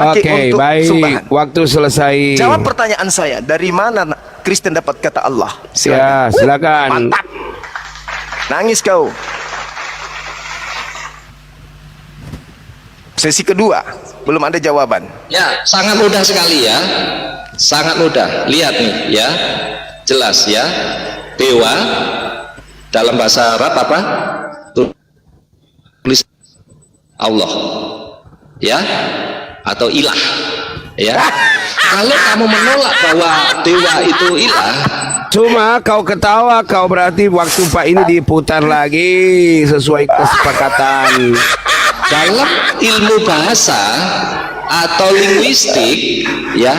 Oke, untuk baik. sumbangan. Waktu selesai. Jawab pertanyaan saya. Dari mana Kristen dapat kata Allah? Ya, silakan. Mantap. Nangis kau. Sesi kedua, belum ada jawaban. Ya, sangat mudah sekali ya. Sangat mudah. Lihat nih ya. Jelas ya. Dewa dalam bahasa Arab apa? Tulis Allah. Ya. Atau ilah. Ya. Kalau kamu menolak bahwa dewa itu ilah, Cuma kau ketawa, kau berarti waktu Pak ini diputar lagi sesuai kesepakatan. dalam ilmu bahasa atau linguistik ya,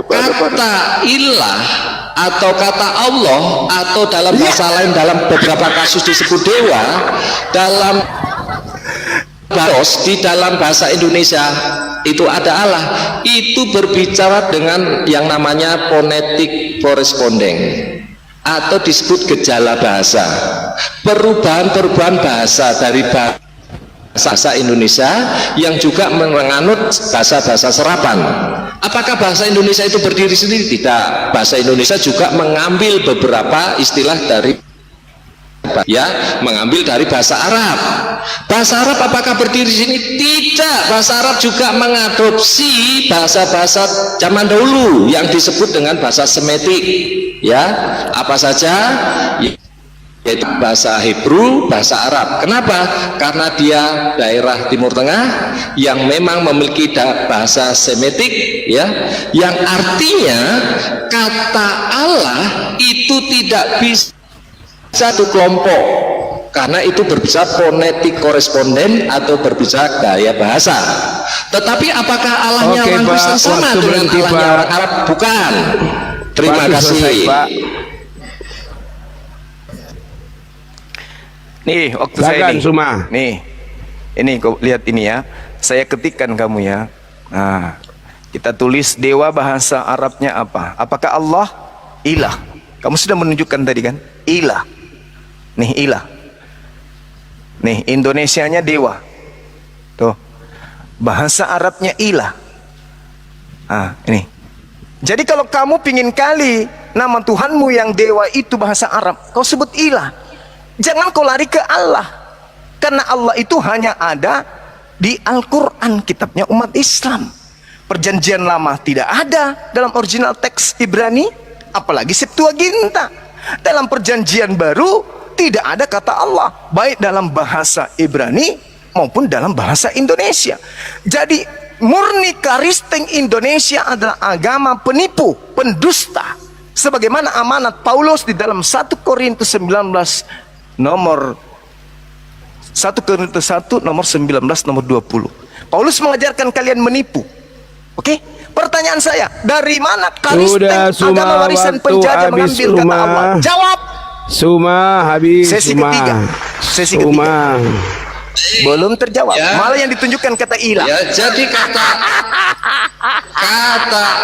kata ilah atau kata Allah atau dalam bahasa lain dalam beberapa kasus disebut dewa, dalam di dalam bahasa Indonesia itu ada Allah, itu berbicara dengan yang namanya fonetik korespondeng atau disebut gejala bahasa, perubahan-perubahan bahasa dari bahasa Indonesia yang juga menganut bahasa-bahasa serapan. Apakah bahasa Indonesia itu berdiri sendiri? Tidak. Bahasa Indonesia juga mengambil beberapa istilah dari mengambil dari bahasa Arab. Bahasa Arab apakah berdiri sini? Tidak. Bahasa Arab juga mengadopsi bahasa-bahasa zaman dahulu yang disebut dengan bahasa Semitik. Ya, apa saja? Yaitu bahasa Hebrew, bahasa Arab. Kenapa? Karena dia daerah Timur Tengah yang memang memiliki bahasa Semitik, ya, yang artinya kata Allah itu tidak bisa satu kelompok, karena itu berbicara fonetik koresponden atau berbicara gaya bahasa. Tetapi apakah Allahnya orang Kristen sama dengan Allahnya orang Arab? Bukan. Terima kasih. Selesai, Pak. Nih, waktu Silakan, saya ini. Suma. Nih, ini kau lihat ini ya. Saya ketikkan kamu ya. Nah, kita tulis dewa bahasa Arabnya apa? Apakah Allah? Ilah. Kamu sudah menunjukkan tadi kan? Ilah. Nih ilah. Nih Indonesianya dewa. Tuh. Bahasa Arabnya ilah. Ah, ini. Jadi kalau kamu pingin kali nama Tuhanmu yang dewa itu bahasa Arab, kau sebut ilah. Jangan kau lari ke Allah. Karena Allah itu hanya ada di Al-Quran, kitabnya umat Islam. Perjanjian lama tidak ada dalam original teks Ibrani, apalagi Septuaginta. Dalam perjanjian baru tidak ada kata Allah, baik dalam bahasa Ibrani maupun dalam bahasa Indonesia. Jadi murni Kristen Indonesia adalah agama penipu, pendusta. Sebagaimana amanat Paulus di dalam 1 Korintus 19 nomor 1 Korintus 1 nomor 19 nomor 20. Paulus mengajarkan kalian menipu. Oke? Pertanyaan saya, dari mana Kristen agama warisan penjajah mengambil kata Allah? Jawab. Suma habis. Sesi Suma. ketiga. Sesi Suma. ketiga. Belum terjawab. Ya. Malah yang ditunjukkan kata ilah. Ya, jadi kata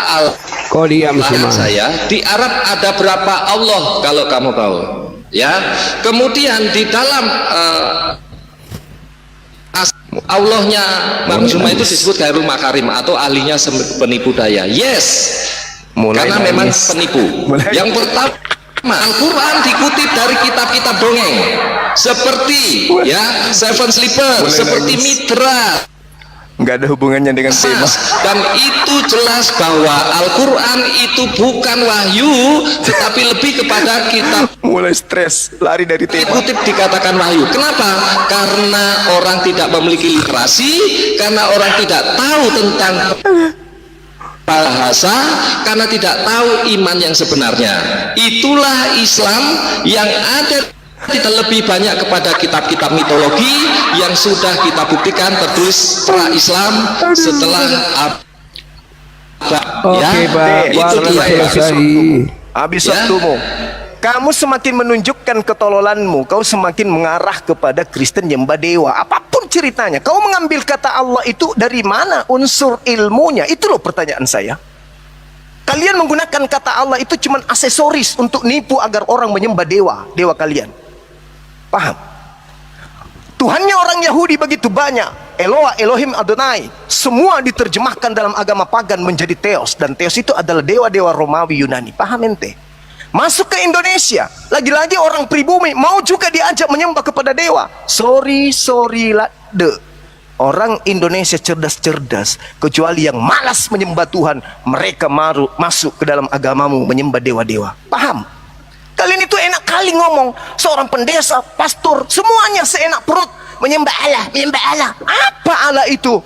Allah. Kau diam, Suma. Saya di Arab ada berapa Allah kalau kamu tahu? Ya, kemudian di dalam Allahnya Bang Suma itu disebut Gairul Makarim atau ahlinya penipu daya. Yes, karena memang penipu. Yang pertama, Al-Quran dikutip dari kitab-kitab dongeng seperti ya Seven Sleepers, seperti Mitra. Nggak ada hubungannya dengan tema. Dan itu jelas bahwa Al-Quran itu bukan wahyu, tetapi lebih kepada kitab. Mulai stres, lari dari tema. Dikutip dikatakan wahyu. Kenapa? Karena orang tidak memiliki literasi, karena orang tidak tahu tentang bahasa, karena tidak tahu iman yang sebenarnya. Itulah Islam yang ada. Kita lebih banyak kepada kitab-kitab mitologi yang sudah kita buktikan tertulis pra-Islam setelah Oke, Pak. itu Waktu dia selesai. Habis waktumu. Kamu semakin menunjukkan ketololanmu, kau semakin mengarah kepada Kristen nyembah dewa. Apapun ceritanya, kau mengambil kata Allah itu dari mana unsur ilmunya? Itu loh pertanyaan saya. Kalian menggunakan kata Allah itu cuma aksesoris untuk nipu agar orang menyembah dewa kalian. Paham? Tuhannya orang Yahudi begitu banyak. Eloah, Elohim, Adonai, semua diterjemahkan dalam agama pagan menjadi Theos, dan Theos itu adalah dewa-dewa Romawi Yunani. Paham ente? Masuk ke Indonesia, lagi-lagi orang pribumi mau juga diajak menyembah kepada dewa. Sorry lah, orang Indonesia cerdas-cerdas, kecuali yang malas menyembah Tuhan, mereka masuk ke dalam agamamu menyembah dewa-dewa. Paham? Kalian itu enak kali ngomong, seorang pendeta, pastor, semuanya seenak perut, menyembah Allah, menyembah Allah. Apa Allah itu?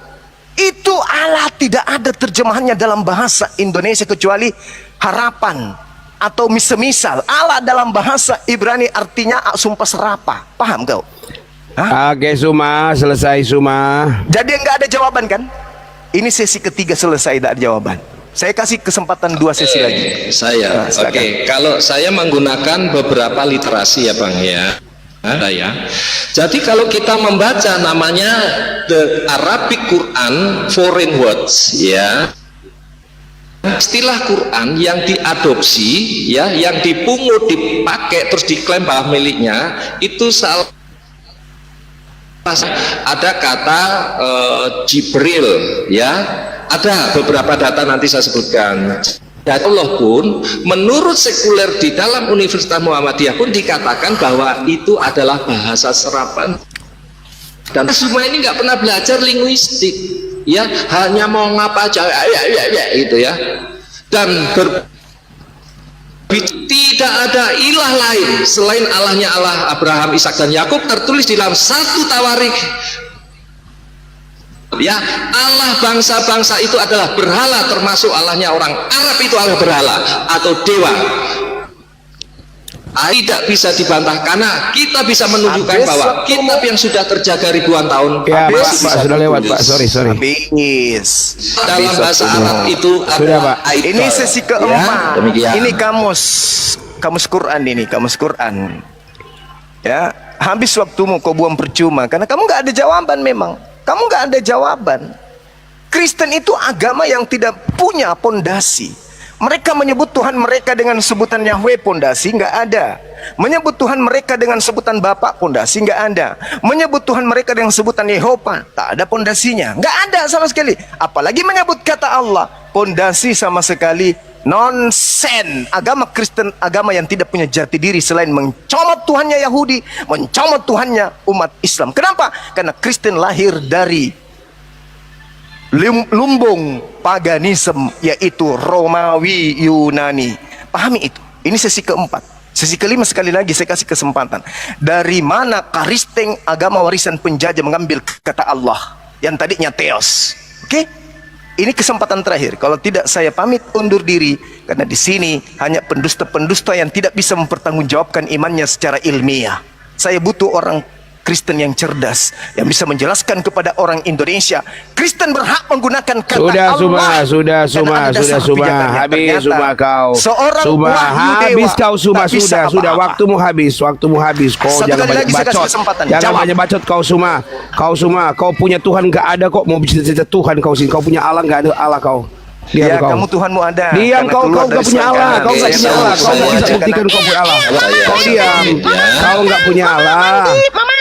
Itu Allah tidak ada terjemahannya dalam bahasa Indonesia kecuali harapan atau semisal. Allah dalam bahasa Ibrani artinya sumpah serapah. Paham kau? Hah? Oke, Suma, selesai Suma. Jadi enggak ada jawaban kan? Ini sesi ketiga selesai, tidak ada jawaban. Saya kasih kesempatan 2 sesi lagi. Saya, silakan. oke. Kalau saya menggunakan beberapa literasi ya Bang ya. Ada ya. Jadi kalau kita membaca namanya The Arabic Quran Foreign Words ya. Istilah Quran yang diadopsi ya, yang dipungut, dipakai terus diklaim bahwa miliknya itu salah. Ada kata Jibril ya, ada beberapa data nanti saya sebutkan. Dan Allah pun menurut sekuler di dalam Universitas Muhammadiyah pun dikatakan bahwa itu adalah bahasa serapan. Dan semua ini nggak pernah belajar linguistik ya, hanya mau ngapa aja ya itu ya. Dan tidak ada ilah lain selain Allahnya Allah Abraham, Ishak dan Yakub, tertulis di dalam 1 Tawarikh ya. Allah bangsa-bangsa itu adalah berhala, termasuk Allahnya orang Arab itu adalah berhala atau dewa. Tidak bisa dibantah karena kita bisa menunjukkan bahwa kitab yang sudah terjaga ribuan tahun Ya, Pak, masih bisa sudah lewat, ditulis. Pak. Sorry. Habis. Dalam bahasa Arab itu Sudah, Pak. idol. Ini sesi Ya, keempat. demikian. Ini kamus Quran ini, kamus Quran. Ya, habis waktumu kau buang percuma karena kamu nggak ada jawaban memang. Kamu nggak ada jawaban. Kristen itu agama yang tidak punya pondasi. Mereka menyebut Tuhan mereka dengan sebutan Yahweh, pondasi nggak ada. Menyebut Tuhan mereka dengan sebutan Bapa, pondasi nggak ada. Menyebut Tuhan mereka dengan sebutan Yehova, tak ada pondasinya, nggak ada sama sekali. Apalagi menyebut kata Allah, pondasi sama sekali nonsen. Agama Kristen agama yang tidak punya jati diri selain mencomot Tuhannya Yahudi, mencomot Tuhannya umat Islam. Kenapa? Karena Kristen lahir dari lumbung paganisme, yaitu Romawi Yunani. Pahami itu. Ini sesi keempat. Sesi kelima sekali lagi saya kasih kesempatan. Dari mana Karisteng agama warisan penjajah mengambil kata Allah yang tadinya Theos? Oke? Ini kesempatan terakhir. Kalau tidak saya pamit undur diri karena di sini hanya pendusta-pendusta yang tidak bisa mempertanggungjawabkan imannya secara ilmiah. Saya butuh orang Kristen yang cerdas yang bisa menjelaskan kepada orang Indonesia Kristen berhak menggunakan kata Allah. Sudah, habis Suma kau. Seorang Suma wahyu habis dewa kau Suma, tak bisa sudah apa-apa. waktumu habis. Kau Satu jangan kali banyak lagi saya kasih bacot. kesempatan. Jangan Jawab. banyak bacot kau Suma. Kau punya Tuhan enggak ada kok, mau cerita Tuhan kau sini. Kau punya Allah enggak ada Allah kau. Diam Ya, kau. kamu Tuhanmu ada. Diam Karena kau keluar enggak dari punya Allah, selangkangan. kau enggak punya Allah, kau enggak bisa buktikan kau punya Allah. Kau diam. Kau enggak punya Allah.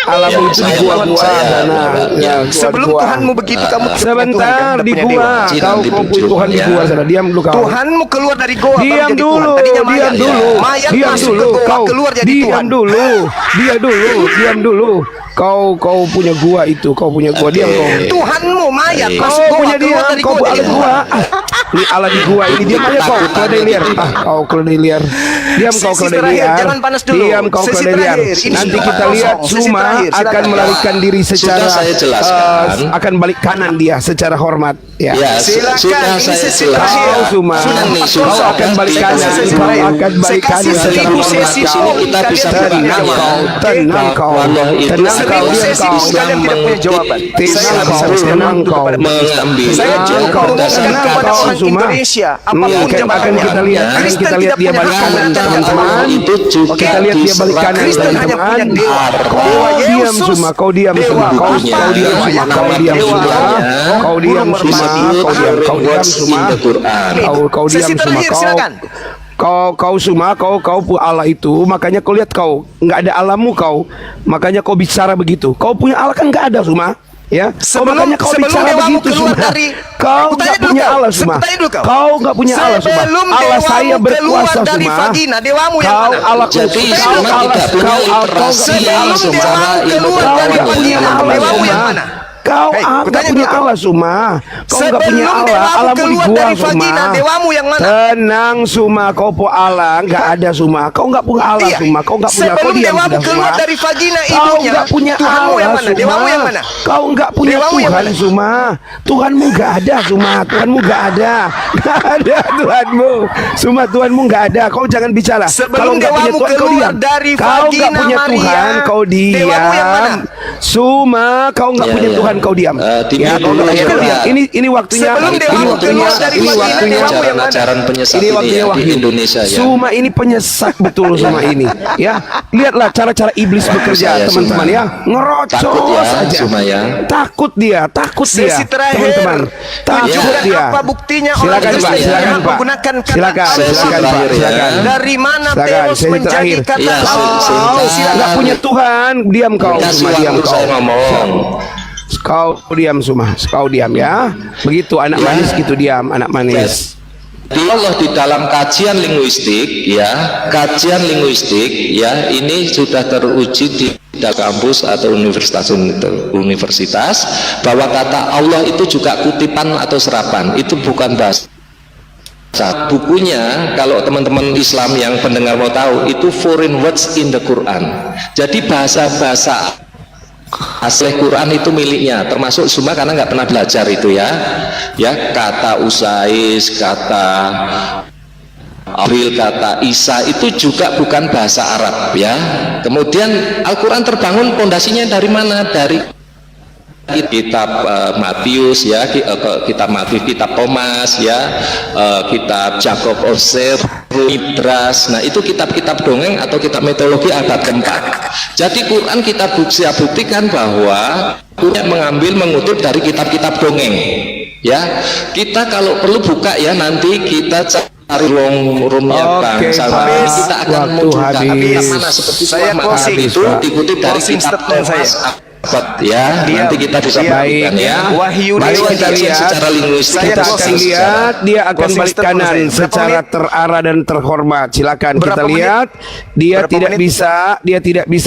Allahmu itu di gua-gua sana. Ya, Sebelum gua. Tuhanmu begitu kamu punya Tuhan, Sebentar kan? di Punya gua. dewa. Kau punya Tuhan di gua sana. Diam dulu kau. Tuhanmu keluar dari goa baru Diam jadi dulu, Tuhan. Tadinya mayat. Mayat diam masuk dulu, ke goa, kau keluar jadi Tuhan. diam dulu. Kau punya gua itu, kau punya gua, diam kau. Tuhanmu mayat Kau masuk goa, punya dia, keluar dari kau goa ada jadi gua. Tuhan. Ini Allah di gua ini, diam aja kau, keledai liar. Kau keledai liar. Diam kau Sesi keledai terakhir, liar. jangan panas dulu. Diam kau Sesi keledai liar. terakhir, ini Nanti sudah kita kosong. lihat Sesi Suma terakhir, akan silakan. melarikan diri secara saya jelaskan. akan balik kanan dia secara hormat. Ya. Ya, Silakan, sudah ini saya sesi jelaskan. terakhir. Kau Suma, Sudah nih, kau sudah. akan balik Saya kanan. kasih Kau terakhir. akan Saya balik kasih kanan. seribu Secara sesi hormat. show. Kita bisa Kalian Tenang tidak kau, punya tenang kau, Allah itu tenang kau, Seribu diam sesi kau, kalian tidak punya jawaban. Tenang Saya kau, bisa bisa tenang mengaku kau. kepada mengambil Saya Tenang juga kau, mengumumkan tenang kepada kau, orang Suma. Indonesia apapun Akan jawabannya. kita lihat, Kristen kita lihat tidak dia punya balik hak kanan, mengajarkan teman-teman. Allah. itu juga Kita lihat dia balik kanan, Kristen hanya teman-teman. punya dewa. Kau Dewa diam Yesus, Suma, kau diam Dewa Suma, kau Bapa, diam Dewa Suma, Anak, kau diam Dewa Suma, Roh, kau diam Guru Suma, Merpati. kau diam Suma, kau diam Sesi Suma, terakhir, silakan. Kau Suma, kau Allah itu, makanya kau lihat kau nggak ada Allahmu kau, makanya kau bicara begitu. Kau punya Allah kan nggak ada Suma. Ya, makanya kau sebelum bicara dewamu begitu keluar Suma. dari Kau nggak punya Allah Suma. Kau nggak punya Allah Suma. Sebelum Allah saya dewamu berkuasa keluar dari Suma. vagina, dewamu yang Kau mana? Allah Jadi kau Suma Allah tidak punya kau literasi Sebelum secara dewamu ilmu keluar dari nggak punya vagina, Allah dewamu yang Suma. mana? Kau Hei, nggak kutanya punya dulu, kau. Allah Suma. Kau nggak punya Sebelum Allah. dewamu Allahmu keluar dibuang dari vagina, Suma. dewamu yang mana? Tenang Suma, kau po Allah nggak ada Suma. Kau nggak punya Allah Iya. Suma. Kau nggak punya. Kau Sebelum diam dewamu sudah keluar Suma. dari vagina Kau ibunya, nggak punya Tuhanmu Allah yang mana? Suma. Dewamu yang mana? Kau nggak punya Dewamu yang Tuhan mana? Suma. Tuhanmu nggak ada Suma. Tuhanmu nggak ada. Nggak ada Tuhanmu. Suma Tuhanmu nggak ada. Kau jangan bicara. Sebelum Kalau nggak punya dewamu Tuhan kau keluar diam. dari Kau nggak vagina punya Maria, Tuhan kau dewamu yang mana? diam. Suma kau nggak Ya, punya ya. Tuhan kau diam. Dimulai Kau dulu nggak ya, punya Pak. Tuhan. Ini waktunya. Sebelum Ini dewamu waktunya. keluar dari Ini vagina, waktunya. dewamu yang mana? ajaran penyesat Ini ini waktunya ya, di Wahyu. Indonesia ya. Suma ini penyesat betul Suma ini. Ya, lihatlah cara-cara iblis bekerja saya, teman-teman Suma. ya. Ngerocos Takut ya, aja. Suma ya. Takut dia, Sesi terakhir, teman-teman. Takut tunjukkan dia. apa buktinya orang Silakan Pak, Kristen silakan yang Pak. menggunakan kata Silakan, Allah. silakan Pak, Terakhir ya. silakan. Dari mana Silakan, Theos sesi menjadi terakhir. kata Iya, Allah? sebentar. Nggak punya Tuhan, diam kau. Kasih Suma, diam waktu kau. saya ngomong. Kau diam Suma, kau diam ya. Begitu anak Ya. manis gitu diam, anak manis. Di Allah di dalam kajian linguistik ya, kajian linguistik ya, ini sudah teruji di kampus atau universitas bahwa kata Allah itu juga kutipan atau serapan, itu bukan bahasa. Bukunya kalau teman-teman Islam yang pendengar mau tahu itu foreign words in the Quran. Jadi bahasa-bahasa asli Quran itu miliknya, termasuk Suma karena nggak pernah belajar itu ya. Ya, kata Usais, kata Abril, kata Isa itu juga bukan bahasa Arab ya. Kemudian Al-Quran terbangun pondasinya dari mana? Dari kitab Matius ya, kitab Matius, kitab Thomas ya, kitab Jacob Oser, Midras. Nah itu kitab-kitab dongeng atau kitab mitologi abad keempat. Jadi Quran kita bisa buktikan bahwa Quran mengutip dari kitab-kitab dongeng ya. Kita kalau perlu buka ya, nanti kita cari room-roomnya bangsa ini, kita akan Waktu munculkan habis. mana seperti Saya Muhammad closing. itu dikutip dari Closing kitab statement Thomas saya. ya, nanti kita bisa Baik buktikan ya. Wahyu Mari Dewa kita Kajian lihat secara linguistik Saya kita akan closing lihat dia akan Closing balik statement kanan saya. Berapa secara menit? terarah dan terhormat. Silakan Berapa kita menit? lihat dia Berapa tidak menit? bisa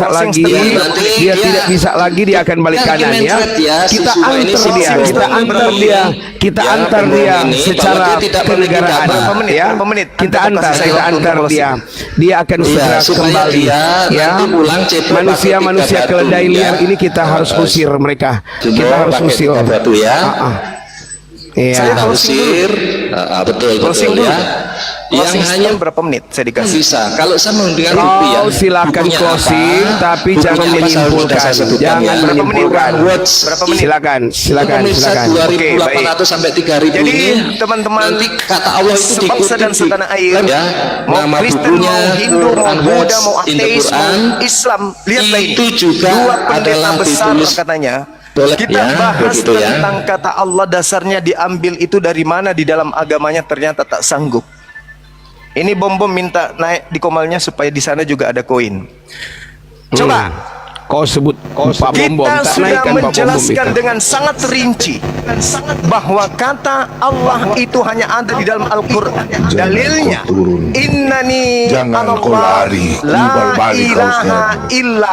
Closing lagi statement. Nanti dia tidak bisa lagi dia akan balik kanan ya. argumented ya, si Kita Suma ini antar dia, si kita Suma antar ini dia, kita ya, antar pembohong dia ini, secara bahwa dia tidak memiliki kenegaraan data. Berapa menit? ya. Berapa menit? Kita Anda antar, kasih kita waktu antar untuk dia. closing. Dia akan segera supaya kembali dia ya. nanti pulang ceplok Manusia-manusia pakai tiga keledai batu, liar ya. ini kita harus usir mereka. Jumbo Kita harus pakai usir. tiga batu ya. Iya. Saya Kita closing usir, betul Closing betul dulu. ya. Closing Yang hanya statement berapa menit saya dikasih? bisa. Kalau saya mendengar rupiah, Kau silakan bukunya closing, apa, tapi bukunya jangan apa, menyimpulkan. saya sebutkan Jangan ya. menyimpulkan. Words. Berapa menit? Silakan, silakan, Pemirsa silakan. 2.800 sampai 3.000 Jadi, ini teman-teman, nanti kata Allah itu sebangsa dikutip dan setanah air, ya, mau nama Kristen, bukunya mau Hindu, mau Quran Buddha, Words mau in the ateis, mau Quran, Islam, lihatlah ini. itu juga Dua pendeta adalah besar ditulis katanya. boleh Kita ya, bahas begitu ya. tentang kata Allah dasarnya diambil itu dari mana di dalam agamanya, ternyata tak sanggup. Ini bom-bom minta naik di komalnya supaya di sana juga ada koin. Coba Kau sebut Pak Bom Bom, kita tak sudah naikkan Pak Bom Bom menjelaskan itu. dengan sangat rinci bahwa kata Allah itu hanya ada di dalam Al-Quran. Dalilnya, innani Jangan kau Allah lari, la berbalik kau ilaha sekarang. illa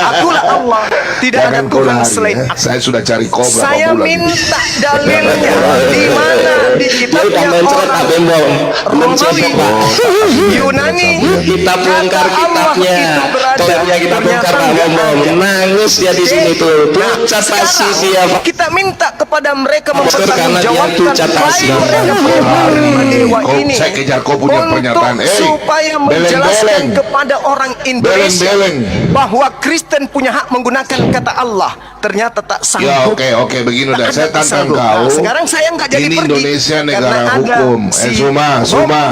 akulah Allah, tidak ada Jangan kau Tuhan lari selain ya. aku. Saya sudah cari kau berapa Saya bulan ini. minta dalilnya di mana di Dia udah kitabnya mencret Pak orang Bembong, Romawi, Yunani, kita bongkar kata Allah kitabnya, itu berada. tolongnya kita bongkar Pak Ternyata Bembong, nangis dia di sini tuh, pucat pasti dia Pak. kita minta kepada mereka karena dia mempertanggungjawabkan pucat pasti. klaim mereka punya dewa Kau- ini saya kejar kau punya untuk pernyataan. supaya menjelaskan Beleng-beleng. kepada orang Indonesia Beleng-beleng. bahwa Kristen punya hak menggunakan kata Allah, ternyata tak Ya sanggup. oke begini Tak udah. ada Saya tantang sanggup. kau. Nah, sekarang saya nggak jadi Ini pergi Indonesia karena negara negara ada hukum. Suma.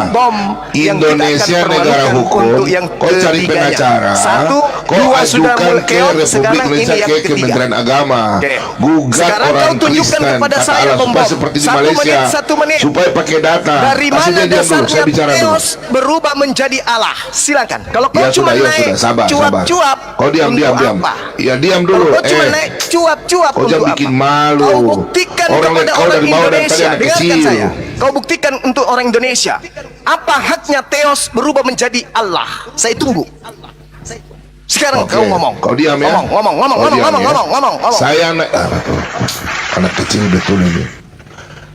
yang Indonesia kita akan negara permalukan hukum. untuk yang Kau cari ketiganya. pengacara. Satu, Kau dua sudah ajukan mulai ke keot, Republik sekarang Indonesia ini yang ke ketiga. Kementerian Agama. Oke. Gugat Sekarang orang kau tunjukkan Kristen kepada kata saya, Allah supaya Bom. seperti di 1 Malaysia. menit, 1 menit. Supaya pakai data. Dari Kasih mana dia diam dulu, saya dasarnya bicara dulu. Theos berubah menjadi Allah? Silakan. Kalau kau Ya cuma sudah, naik sabar. cuap-cuap, Kau diam. untuk apa? Ya diam Kalau dulu. kau cuma naik cuap-cuap Kau untuk jangan apa? bikin malu. Kau buktikan Orang kepada lihat kau orang dari bawah dan tadi Indonesia. anak Dengarkan kecil. saya. Kau buktikan untuk orang Indonesia. Apa haknya Theos berubah menjadi Allah? Saya tunggu. Sekarang Oke. kau ngomong. Kau diam ya. Ngomong. Saya naik anak kecil betul ini.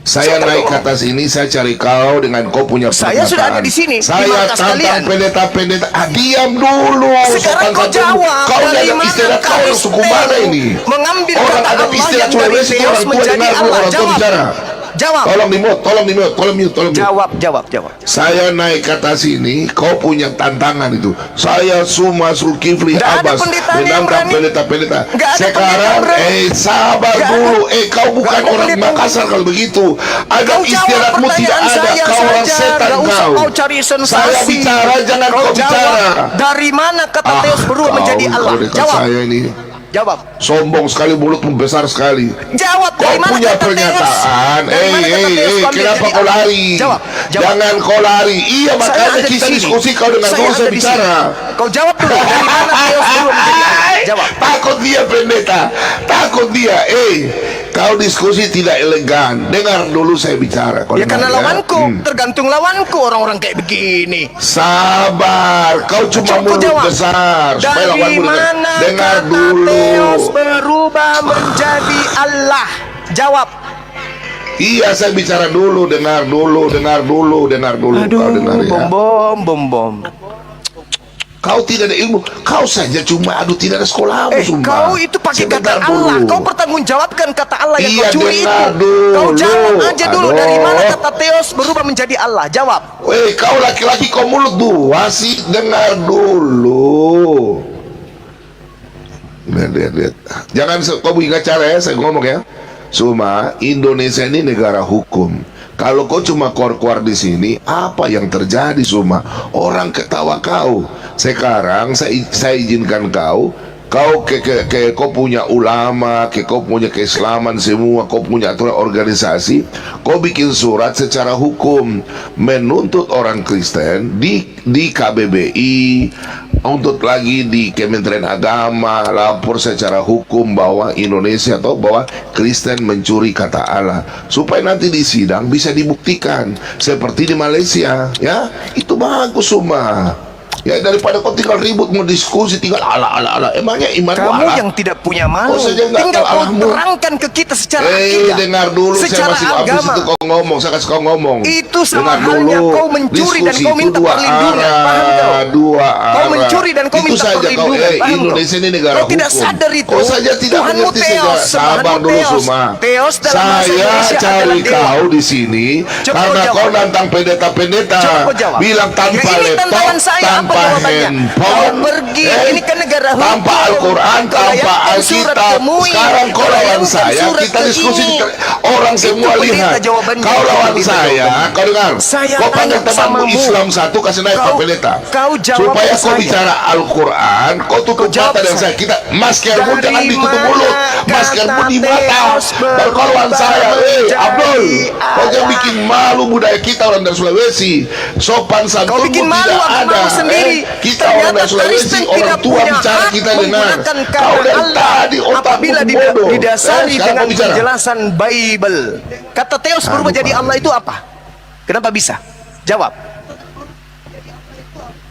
Saya naik ke atas ini, saya cari kau dengan kau punya Saya sudah ada di sini, di Saya markas kalian. tantang pendeta-pendeta. Diam dulu. Sekarang kau Sopan santun. jawab, Kau dari ada mana istilah kau orang suku Kristen mana ini? mengambil Orang kata ada Allah istilah yang dari Sulawesi, Theos orang tua menjadi dengar dulu, Allah? orang tua Jawab. bicara. Jawab. Tolong di mute. Jawab. Saya naik ke atas ini, kau punya tantangan itu. Saya Suma Zulkifli Nggak ada Abbas pendeta yang menantang berani. pendeta-pendeta. Nggak ada Sekarang, pendeta yang berani. sabar Nggak dulu. ada. Kau bukan Nggak ada orang pendeta. Makassar kalau begitu. Ada Kau jawab istirahatmu tidak pertanyaan ada. saya Kau orang saja. setan Nggak usah kau. kau cari sensasi. Saya bicara, jangan kau jawab. bicara. Dari mana kata Theos berubah menjadi Allah? Kau dekat Jawab. saya ini. Jawab. Sombong sekali, mulutmu besar sekali. Jawab. Kau Dari mana punya kata pernyataan, Theos? Dari mana kata Theos kau ambil kenapa jadi kau Allah? lari? Jawab. Jangan kau lari. Iya, Saya makanya ada di kita sini. diskusi kau dengan dulu ada saya di bicara. sini. Kau jawab dulu. Dari mana Theos berubah menjadi Allah? Jawab. Takut dia pendeta, takut dia. Kau diskusi tidak elegan. Dengar dulu saya bicara. Kau Ya dengar, karena lawanku, tergantung lawanku orang-orang kayak begini. Sabar, kau cuma Coba mulut jawab. besar. Supaya Dari lawanmu dengar. mana Dengar kata dulu. Theos berubah menjadi Allah? Jawab. Iya, saya bicara dulu. Dengar dulu. Kau dengar ya. Bom. Kau tidak ada ilmu. Kau saja cuma tidak ada sekolah. Kau itu pakai kata Allah. Kau pertanggungjawabkan kata Allah yang Iya, kau curi itu. dengar dulu. Kau jawab aja dulu. Aduh. Dari mana kata Theos berubah menjadi Allah? Jawab. Kau laki-laki, kau mulut dua sih. Dengar dulu. Lihat. Jangan kau bikin cara ya, saya ngomong ya. Cuma Indonesia ini negara hukum. Kalau kau cuma keluar di sini, apa yang terjadi Suma? Orang ketawa kau. Sekarang saya izinkan kau kau punya ulama, kau punya keislaman semua, kau punya aturan organisasi, kau bikin surat secara hukum menuntut orang Kristen di KBBI, untuk lagi di Kementerian Agama, lapor secara hukum bahwa Indonesia atau bahwa Kristen mencuri kata Allah, supaya nanti di sidang bisa dibuktikan seperti di Malaysia. Ya, itu bagus Suma. Ya, daripada kau tinggal ribut mau diskusi tinggal ala. Emangnya iman Kamu yang tidak punya malu. Kau saja nggak Tinggal tahu kau Allahmu. terangkan ke kita secara akidah. Dengar dulu, secara saya masih habis agama. itu kau ngomong, saya kasih kau ngomong. Itu sama Dengar halnya dulu. kau mencuri dan Diskusi kau itu minta dua perlindungan. arah, Paham kau? dua arah. Kau mencuri dan kau itu minta saja perlindungan. kau, Paham kau? Indonesia ini negara Kau hukum. tidak sadar itu. Kau saja tidak Tuhanmu mengerti Theos, sejarah. Sabar Tuhanmu dulu Theos. Suma. Theos dalam bahasa Saya Indonesia cari adalah dewa. kau di sini Coba karena kau kau jawab. nantang pendeta-pendeta. Coba kau jawab. Bilang tanpa Ya, ini laptop, tantangan saya. Apa tanpa jawabannya? handphone. Kau pergi. Ini kan negara hukum. Tanpa Al-Quran, Kau tanpa layangkan surat Alkitab. ke MUI. Sekarang kau Kau lawan layangkan saya, surat kita ke diskusi ini. orang Itu semua pendeta lihat. jawabannya. Kau lawan Pendeta saya, jawabannya. kau dengar. Saya Kau panggil tanya temanmu samamu. Islam satu, kasih naik Kau- Pak Pendeta. kau jawab supaya ke kau saya. bicara Al-Quran, kau tutup Kau jawab mata dan saya. saya. Kita maskermu Dari jangan ditutup mana mulut, maskermu di mata. Theos Baru kau lawan saya, menjadi Abdul. Kau jangan Allah. bikin malu budaya kita orang dari Sulawesi. Sopan Kau santunmu bikin malu tidak ada. agamamu sendiri. Kita orang Ternyata dari Sulawesi, Kristen orang tidak tua punya bicara hak kita dengar. menggunakan Kau dari Allah tadi otakmu apabila bodoh. didasari Sekarang dengan kau bicara. penjelasan Bible. Kata Theos berubah jadi Allah itu apa? Kenapa bisa? Jawab.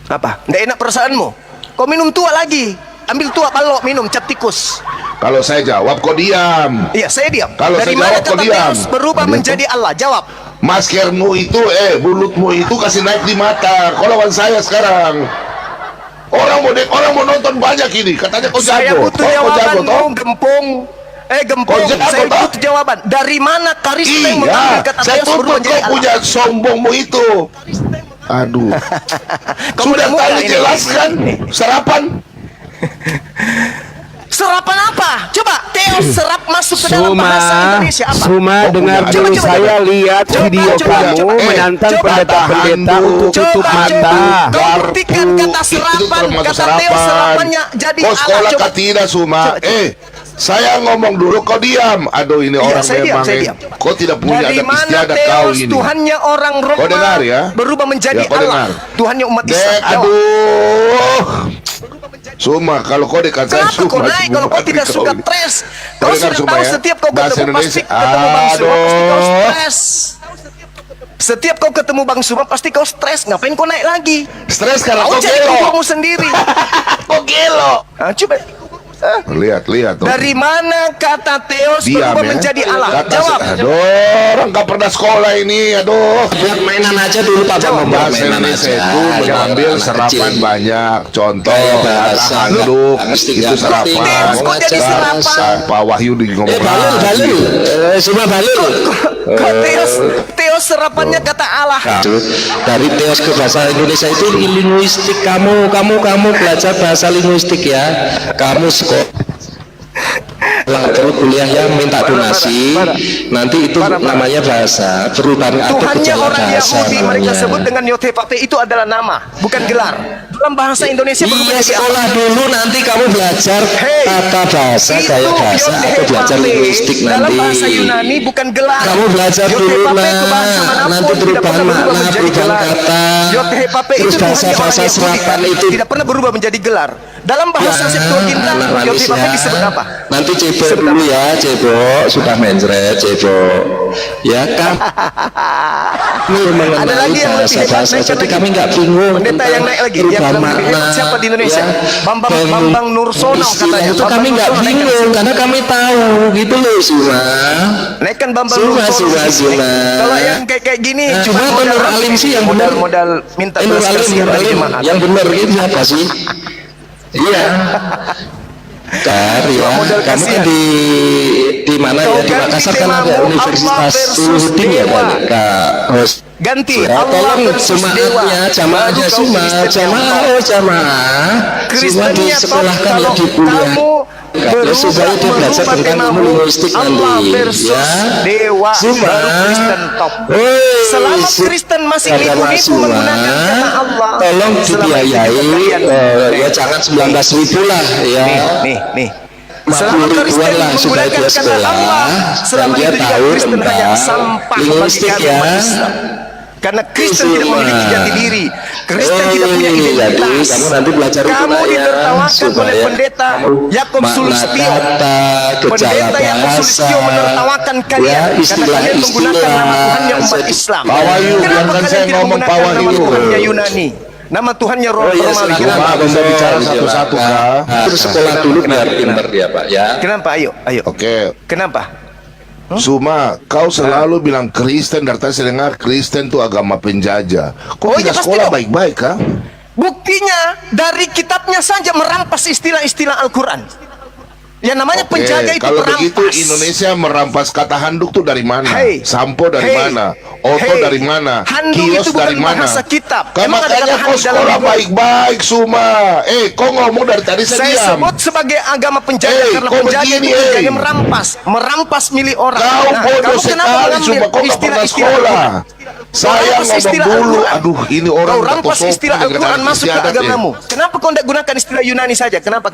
Apa? Nggak enak perasaanmu? Kau minum tua lagi. Ambil tua balok minum cap tikus. Kalau saya jawab kau diam. Iya, saya diam. Kalau Dari saya mana jawab, kau kata diam. Theos berubah Diam, menjadi Allah? Jawab. Maskermu itu, mulutmu itu kasih naik di mata. Kau lawan saya sekarang. Orang mau nonton banyak ini. Katanya kau Saya jago. butuh Kau jago, jawabanmu, toh? Gempong. Gempong, Kau jago, saya toh? butuh jawaban. Dari mana Kristen mengambil Iya, kata saya Theos berubah tuntut menjadi kau Allah? punya sombongmu itu. Aduh. Kau Sudah muda-muda tadi ini. jelaskan. Sarapan. Serapan apa? Coba Theo serap masuk ke dalam Suma, bahasa Indonesia apa? Suma dengar punya. dulu, Coba, saya coba. lihat Coba, video coba, kamu coba. menantang Coba. pendeta-pendeta Tahan untuk dulu. tutup mata. Kau buktikan kata Itu serapan, termasuk kata Theo serapannya jadi Kau Allah. sekolah Coba. kah tidak, Suma? Coba. Saya ngomong dulu, kau diam. Aduh, ini Iya, orang saya diam, memang saya diam. kau tidak punya Dari adat mana istiadat kau Theos ini. Tuhannya orang Roma Kau dengar ya? berubah menjadi Ya, kau Allah. dengar. Tuhannya umat Islam. Jawab. Aduh. Suma, kalau kau dekat saya, Kenapa kau Suma, naik Suma, kalau kau tidak kau suka ini. stres? Kau Kau dengar, sudah Suma, tahu ya? setiap kau Bahasa ketemu pasti Indonesia. ketemu Bang Suma pasti kau Aduh. stres. Setiap kau ketemu Bang Suma pasti kau stres. Ngapain kau naik lagi? Stres kalau Kau kau jadi gelo. kuburmu sendiri. Kau gelo. Nah, coba. Lihat. Tuh. Dari mana kata Theos Diam berubah ya. menjadi Allah? Kata- Jawab. Aduh, orang gak pernah sekolah ini. Aduh. Buat mainan aja dulu Pak, Jawab. membuat Bahasa mainan Indonesia aja. itu mengambil Anak serapan kecil. banyak. Contoh, Kayak bahasa. handuk, Mesti itu nggak serapan. ngerti. Theos kok jadi Ngajar serapan? bahasa. Pak Wahyu di ngomong Balil. Semua balil. Kok Theos serapannya kata Allah? Dari Theos ke bahasa Indonesia itu linguistik. Kamu belajar bahasa linguistik ya. Kamu sekolah terus kuliah ya, minta donasi. Nanti itu namanya bahasa perubahan atau Tuhannya gejala orang bahasa Yahudi mereka namanya. sebut dengan Yotepape itu adalah nama, bukan gelar. Dalam bahasa Indonesia berubah Iya, menjadi sekolah apa? dulu nanti kamu belajar Hei, tata bahasa, Itu gaya bahasa atau belajar Yotepape linguistik dalam nanti. bahasa Yunani bukan gelar. Kamu belajar dulu Yotepape nah, ke bahasa manapun nanti tidak perubahan pernah berubah makna, menjadi perubahan gelar. kata. Yotepape Terus itu Tuhannya orang bahasa-bahasa Yahudi serapan itu. tidak pernah berubah menjadi gelar. Dalam bahasa Septuaginta anak manis Yotepape ya. disebut apa? Nanti cebo Disebut dulu apa? ya, cebo sudah mencret, cebo ya kan. Ada lagi yang lebih hebat, bahasa-bahasa, naikkan jadi lagi. kami nggak bingung. Pendeta yang naik lagi, yang perubahan bilang lebih hebat makna, siapa di Indonesia? Bambang Nursono istilah katanya. itu Bambang kami nggak Nursono naikkan. bingung karena kami tahu gitu loh Suma. Naikkan Bambang Suma, Nursono. Suma. Kalau yang kayak gini Nah, cuma cuma Nur Alim sih yang benar. modal minta Nur belas Alim, kasihan Nur dari Alim jemaat. yang benar gitu siapa sih? Iya. Ya, modal kamu kan kasihan. di mana Kau ya di ganti Makassar kan ada temamu, Universitas Allah versus Uluddin ya Dewa. Kak host. Ganti Ya, Allah tolong versus Dewa. jemaatnya, jamaahnya Baru kau Suma, Kristen yang jamaah, top. oh jamaah, Suma Kristennya top disekolahkan ya kalau di kuliah. kamu Ya, supaya dia belajar merubah tentang ilmu temamu linguistik Allah nanti, versus ya. Dewa, Suma. baru Kristen top. Woi, Selama Kristen masih nipu-nipu Suma, menggunakan kata Allah, tolong selama itu dibiayai, juga kalian. ya jangan 19.000 lah ya. Nih. 50 Selama ribuan Kristen lah supaya menggunakan dia kata sekolah Allah, dan selama dia itu juga tahu Kristen hanya tentang sampah bagi linguistik kami ya. umat Islam. Karena Kristen tidak Suma. memiliki jati diri. Kristen tidak punya Jadi identitas. kamu nanti belajar itu Kamu lah ya, ditertawakan oleh supaya pendeta kamu Yakob makna Sulistyo. kata, gejala Pendeta Yakob bahasa, Sulistyo menertawakan kalian ya, karena kalian menggunakan nama Tuhannya umat jadi- Islam. Pak Wahyu, Kenapa biarkan kalian saya tidak ngomong, Pak menggunakan nama Wahyu. Tuhannya Yunani? Nama Tuhannya Oh iya, Romawi. silakan, Kenapa? Pak, bisa bicara silakan. satu-satu, Kak. Terus sekolah dulu biar pinter dia Pak ya. Kenapa? Ayo. Oke, Kenapa? Suma, kau selalu bilang Kristen, dari tadi saya dengar Kristen itu agama penjajah. Kau Oh, iya, tidak pasti sekolah dong. baik-baik, kah? Buktinya dari kitabnya saja merampas istilah-istilah Al-Quran. Yang namanya Oke, penjaga itu kalau merampas. begitu Indonesia merampas kata handuk tuh dari mana? Hei. Sampo dari Hei. mana? Oto Hei. dari mana? Handuk Kios itu bukan dari mana? bahasa kitab. Kan Emang ada makanya kata kau handuk dalam sekolah Bible? baik-baik, Suma. Kau ngomong dari tadi saya Saya diam. sebut sebagai agama penjaga karena kau penjaga begini, itu kerjanya merampas milik orang. Kau bodoh kamu kenapa sekali, mengambil Suma. Kau nggak pernah istilah-istilah sekolah. Al-Quran? Saya Kau rampas ngomong istilah dulu. Al-Quran. Aduh, ini orang Kau tak tahu rampas sopan istilah dengan Al-Quran masuk ke istiadat, agamamu. Kenapa kau tidak gunakan istilah Yunani saja? Kenapa?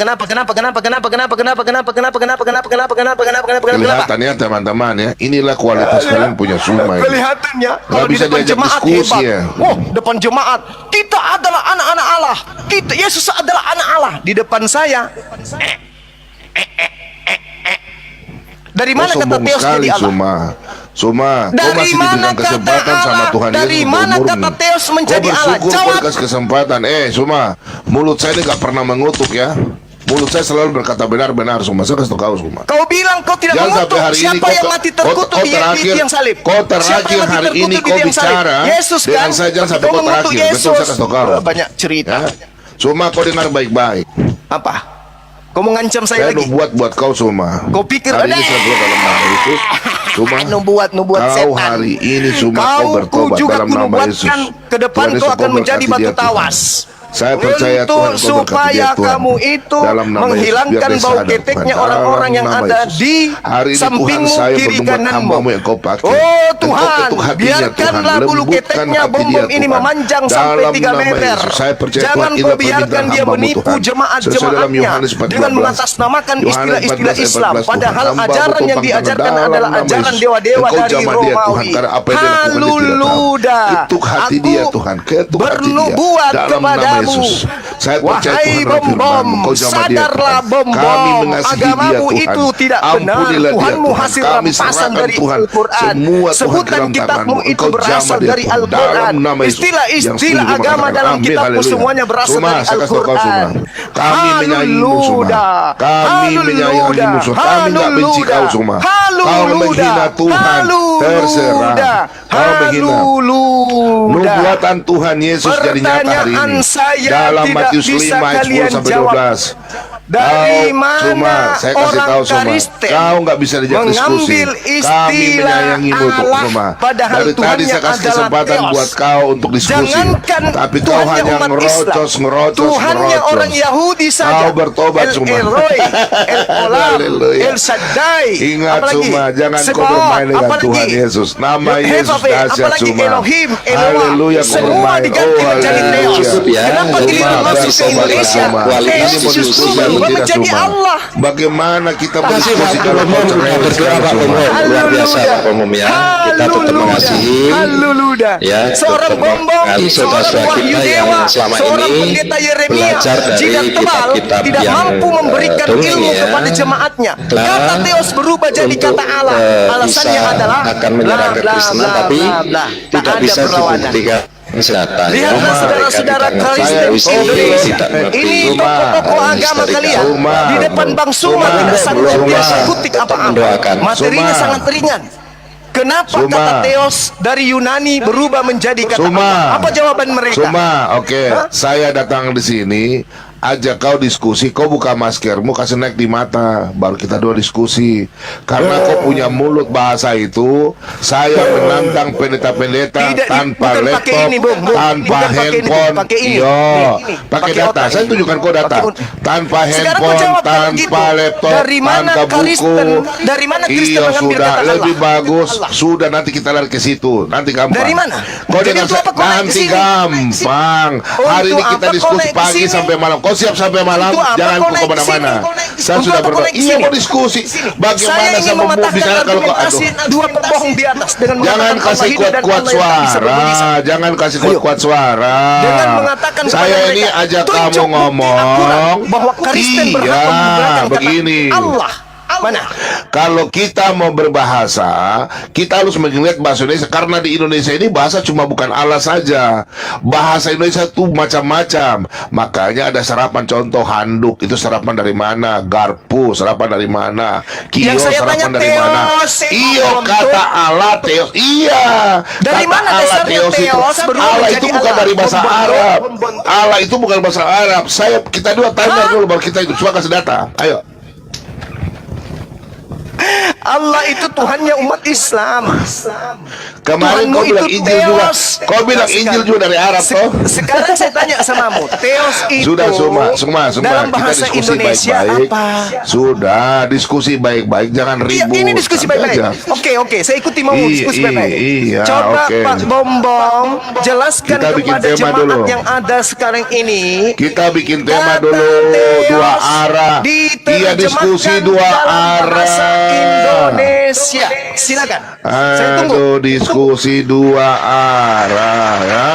Kelihatan ya teman-teman ya. Inilah kualitas kalian punya Suma. ini. Kelihatannya kalau di bisa depan diajak jemaat diskusi hebat. ya. Oh, depan jemaat kita adalah anak-anak Allah. Kita Yesus adalah anak Allah. Di depan saya. Dari Kau mana kata sombong Theos sekali, jadi Allah? Suma, kau Dari masih mana diberikan kata kesempatan sama Allah? Tuhan Dari Yesus mana bermurni. kata Theos menjadi Kau Allah? bersyukur Jawab. kau dikasih kesempatan. Suma, mulut saya ini gak pernah mengutuk ya. Mulut saya selalu berkata benar-benar, Suma. Saya kasih tau kau, Suma. Kau bilang kau tidak Jangan mengutuk. sampai hari ini Siapa kau- yang mati terkutuk kau di terakhir- tiang salib? kau Siapa terakhir yang mati hari terkutuk ini di kau tiang salib? bicara Yesus dengan kan? saya, jangan sampai Kau kau mengutuk terakhir. Betul, saya kasih tau kau. Banyak cerita. Ya. Suma, kau dengar baik-baik. Apa? Kau mau ngancam saya Saya lagi? buat kau, Suma. Kau pikir hari ini ada? saya keluar dalam nama Yesus. Suma, Nubuat kau setan. hari ini Suma kau Kau bertobat juga dalam nama Yesus. kunubuatkan ke depan Tuhan kau Yesus, akan menjadi berkati batu dia, Tuhan. tawas. Saya percaya Tuhan untuk Engkau berkati supaya dia, Tuhan. kamu itu Dalam nama Yesus, biar menghilangkan dia bau sadar, keteknya Tuhan. orang-orang yang Dalam nama ada Yesus. di Hari ini sampingmu, Tuhan, saya kiri bernubuat kananmu. hamba-Mu yang Kau pakai. Oh Engkau Tuhan, ketuk hatinya, biarkanlah Tuhan. bulu Lembutkan keteknya hati bom-bom dia, ini Tuhan. memanjang sampai Dalam 3 nama meter. Yesus, saya percaya, Jangan Tuhan, kau inilah biarkan permintaan dia hamba-Mu, menipu Tuhan. Sesuai dalam jemaat-jemaatnya Yohanes 14, dengan mengatasnamakan Yohanes istilah-istilah 14, Islam, 14, padahal Tuhan. Hamba-Mu ajaran yang tumpang diajarkan tangan adalah dalam nama ajaran Yesus. dewa-dewa Engkau dari jamah dia, Tuhan, Romawi. karena apa yang dia lakukan dia tidak tahu. Haluluda. Ketuk hati dia, Tuhan. Ketuk hati dia. Bernubuat Dalam nama kepadamu. Yesus. Saya percaya, Wahai Tuhan, dalam bom-bom, firman-Mu. Engkau jamah dia, sadarlah Tuhan. bom-bom, Kami mengasihi dia, agamamu Tuhan. itu tidak benar. Ampunilah dia, Tuhanmu Tuhan. hasil Kami rampasan serahkan, dari Tuhan, Al-Quran. semua, Tuhan, Sebutan dalam kitabmu tangan-Mu. itu Engkau berasal jamah dia, dari Tuhan. Al-Quran. Dalam nama Yesus. Yang Istilah-istilah setuju agama mengatakan dalam amin, kitabmu haleluya. semuanya berasal Suma, dari saya kasih tahu kau, Al-Quran. Suma. Kami menyayangimu, Suma. Kami menyayangimu, Suma. Kami nggak benci kau, Suma. Kau menghina Tuhan. Terserah. Kau menghina. Nubuatan Tuhan Yesus jadi nyata hari Pertanyaan ini. saya Dalam tidak Matius bisa 5 ayat 10 kalian sampai jawab. 12. Dari Kau, Suma, mana saya kasih orang tahu, Suma. Kristen Kau nggak bisa dijak diskusi. mengambil Kami istilah menyayangimu, Allah, Suma. padahal Dari tadi Tuhannya saya kasih adalah kesempatan Theos. buat kau untuk diskusi. Jangankan Tapi kau Tuhannya hanya umat ngerocos, Islam, ngerocos, Tuhannya ngerocos. orang Yahudi saja. Kau bertobat, El Suma. Elroy, El Olam, Haleluya. El Shaddai. Ingat, Apalagi? Suma, jangan kau Sebaot, bermain dengan apalagi? Tuhan Yesus. Nama Yesus Hefafe, dahsyat, apalagi Suma. Elohim, Haleluya, Eloah, kau semua bermain. diganti Oh, menjadi haleluya. Theos. Cukup ya, Kenapa Suma, tidak masuk berarti ke Suma Indonesia? lihat kualitas Theos Ini mau justru diskusi berubah tidak, menjadi Suma? Allah. Bagaimana kita Terima kasih berdiskusi Pak kalau Umum, kau sudah cerewet berdoa sekali, Pak Suma? Umum, luar biasa Pak Umum ya. Kita tetap mengasihi, Haleluya. ya, Seorang tetap bom-bom, mengasihi seorang saudara-saudara wahyu kita yang dewa, selama seorang ini pendeta Yeremia, belajar dari jidat tebal, kitab-kitab tidak yang, mampu memberikan dongeng ilmu ya. kepada jemaatnya. Telah Kata Theos berubah jadi untuk, kata Allah. Alasannya bisa adalah akan menyerang kekristenan, tapi tak tidak ada bisa perlawanan. dibuktikan senjata. Lihatlah saudara-saudara Kristen Indonesia. Ini tokoh-tokoh agama kalian di depan Bang Suma tidak sanggup biasa kutik apa-apa. Materinya sangat ringan. Kenapa Suma. kata Theos dari Yunani berubah menjadi kata Suma. Allah? Apa jawaban mereka? Suma, oke. Saya datang di sini ajak kau diskusi, kau buka maskermu, kasih naik di mata, baru kita dua diskusi. Karena kau punya mulut bahasa itu, saya menantang pendeta-pendeta Tidak, tanpa bukan pakai laptop, ini, Bung. tanpa Bukan pakai ini, handphone, pakai ini. Yo, Ini. pakai Pakai data. otak Saya ini. tunjukkan kau data, Pakai tanpa Sekarang kau handphone, jawab kalau tanpa gitu. laptop, Dari mana tanpa Kristen? buku. Dari mana Kristen Iya mengambil sudah kata lebih Allah? bagus. Allah. Sudah nanti kita lari ke situ. Nanti gampang. Dari mana? Kau Jadi dengan untuk apa kau naik nanti ke sini? gampang. Hari ini Untuk kita apa kau diskusi naik ke pagi sini? sampai malam. Kau siap sampai malam? Untuk apa Jangan kau kau naik ke kemana-mana. sini? Kau naik ke sini. Saya Untuk sudah apa kau berdoa. naik ke Iya sini? mau diskusi. Saya Bagaimana ingin sama mematahkan movie sana kalau kau argumentasi dua pembohong di atas dengan Jangan mengatakan kasih Allah hidup dan kuat-kuat Allah yang tak bisa berbagi suara. sama. Jangan kasih kuat-kuat suara. Dengan mengatakan kepada Saya ini mereka, ajak tunjuk kamu bukti ngomong. akurat bahwa Kristen berhak Iya, menggunakan kata begini. Allah. Mana? Kalau kita mau berbahasa, kita harus melihat bahasa Indonesia. Karena di Indonesia ini bahasa cuma bukan Allah saja. Bahasa Indonesia itu macam-macam. Makanya ada serapan, contoh handuk. Itu serapan dari mana? Garpu, serapan dari mana? Kio, Yang saya serapan tanya, dari mana? Theos. Iyo, kata Allah, Theos. Iya. Dari Kata mana Allah, dasarnya Theos itu. Theos berubah Allah menjadi itu bukan Allah? dari bahasa Arab. Allah itu bukan bahasa Arab. Kita dua tanya dulu baru kita itu. Coba kasih data. Ayo. Allah itu Tuhannya umat Islam. Kemarin Tuhanmu kau bilang itu Injil juga. Theos. Kau bilang Injil juga dari Arab toh? Sekarang saya tanya samamu, Theos itu Sudah semua dalam kita bahasa diskusi Indonesia baik-baik. apa? Sudah diskusi baik-baik, jangan Iya, ribut. ini diskusi Santai baik-baik. aja. Oke, saya ikuti mau Iya, diskusi baik-baik. iya, Coba oke. Pak Bombom jelaskan Kita bikin kepada tema jemaat dulu. yang ada sekarang ini. Kita bikin tema Kata dulu Theos dua arah. Iya diskusi diterjemahkan dua dalam bahasa arah. Indonesia. Silakan. Saya tunggu. Aduh, diskusi dua arah ya.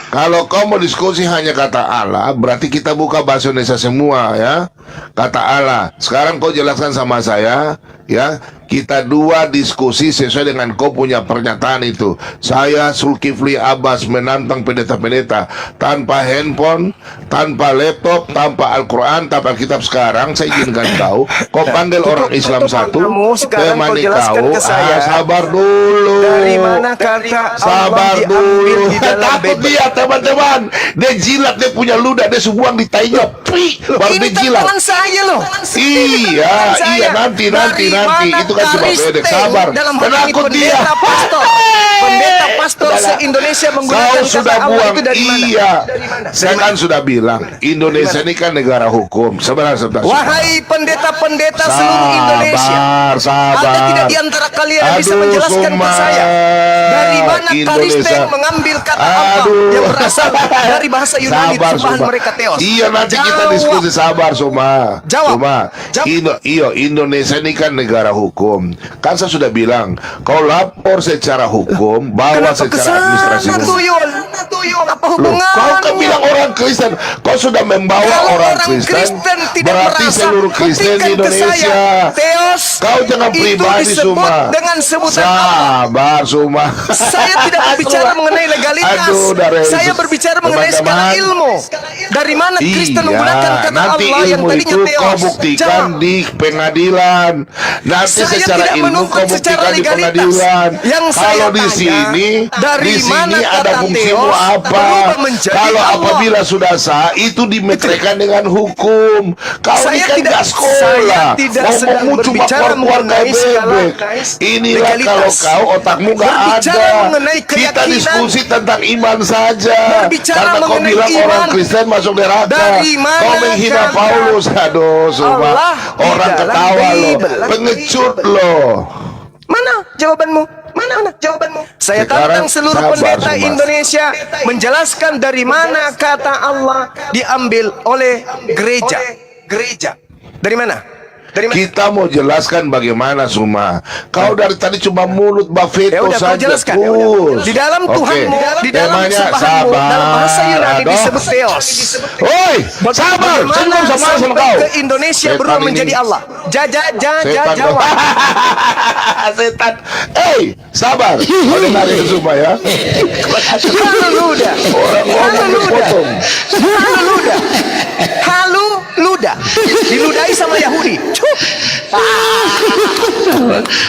Kalau kau mau diskusi hanya kata Allah, berarti kita buka bahasa Indonesia semua ya. Kata Allah. Sekarang kau jelaskan sama saya ya. Kita dua diskusi sesuai dengan kau punya pernyataan itu. Saya Zulkifli Abbas menantang pendeta-pendeta tanpa handphone, tanpa laptop, tanpa Al-Quran, tanpa Alkitab. Sekarang saya izinkan kau panggil orang Islam satu, temani kau. Sabar dulu. Dari mana kata Sabar Allah dulu. diambil di dalam Takut Bible? dia teman-teman. Dia jilat, dia punya ludah, dia sebuang di tainya. Baru Ini dia jilat. tantangan saya loh. Iya, Saya. nanti. Dari Itu kan cuma Kristen bedek. Sabar. dalam hal ini Penakut dia. pendeta pastor Udah, se-Indonesia Indonesia menggunakan Kau kata sudah Allah buang, itu dari mana? iya. Dari mana? Saya kan sudah bilang, Indonesia ini kan negara hukum. Sebenarnya Wahai pendeta-pendeta seluruh Indonesia, sabar. ada tidak di antara kalian yang bisa Aduh, menjelaskan ke Suma. saya dari mana Indonesia. Kristen mengambil kata Allah Aduh. yang berasal dari bahasa Yunani Sabar, sembahan Suma. mereka Theos? Iya, nanti kita Jawab. diskusi. Sabar, Suma. Jawab. Suma. Jawab. Indonesia ini kan negara hukum. Kan saya sudah bilang, kau lapor secara hukum, bawa Kenapa secara kesana administrasi hukum. Tuyul? Apa Loh, hubungannya? kau kan bilang orang Kristen, kau sudah membawa Kalau orang Kristen, tidak berarti merasa, seluruh Kristen di buktikan ke Indonesia. saya, Theos, Kau jangan itu pribadi, disebut Suma. dengan sebutan Allah. Sabar, Suma. Saya tidak berbicara mengenai legalitas. Aduh, darah Yesus. Saya berbicara mengenai skala Teman-teman. ilmu. Dari mana Kristen menggunakan kata nanti Allah yang ilmu tadinya itu Theos? kau buktikan Jawab. di pengadilan. Nanti Saya secara tidak ilmu menuntut kau secara buktikan di legalitas. pengadilan. Yang saya Kalau di tanya, sini, dari di mana sini ada kata fungsimu Theos apa? berubah menjadi Kalau Allah? apabila sudah sah, itu dimeteraikan dengan hukum. Kau Saya ini kan tidak- gak sekolah. saya tidak sedang Ngomongmu cuma berbicara keluar kayak mengenai skala bebek. Inilah legalitas. kalau kau otakmu gak Berbicara ada. mengenai Kita keyakinan. diskusi tentang iman saja. Berbicara Karena kau mengenai bilang iman. orang Kristen masuk neraka. Dari mana Kau menghina kata Paulus. Aduh, Suma. Allah di Orang dalam ketawa loh. Bible? Pengecut loh. Mana jawabanmu? Mana jawabanmu? Saya Sekarang tantang seluruh sabar, pendeta Suma. Indonesia menjelaskan dari mana kata Allah diambil oleh gereja. Dari mana? Dari mana? Kita mau jelaskan bagaimana, Suma. Kau dari tadi cuma mulut bafeto Ya udah, kau saja jelaskan. terus. Di dalam Oke. Tuhanmu, di dalam Temanya sembahanmu, dalam bahasa Yunani dong. disebut Theos. Woi, sabar. Saya Bagaimana belum sama sampai kau. ke Indonesia Setan berubah ini. menjadi Allah? Setan Jawab. Setan. Sabar. Kau dengarin Suma ya. Halu luda. Orang ngomong dipotong. Halu luda. Diludai sama Yahudi.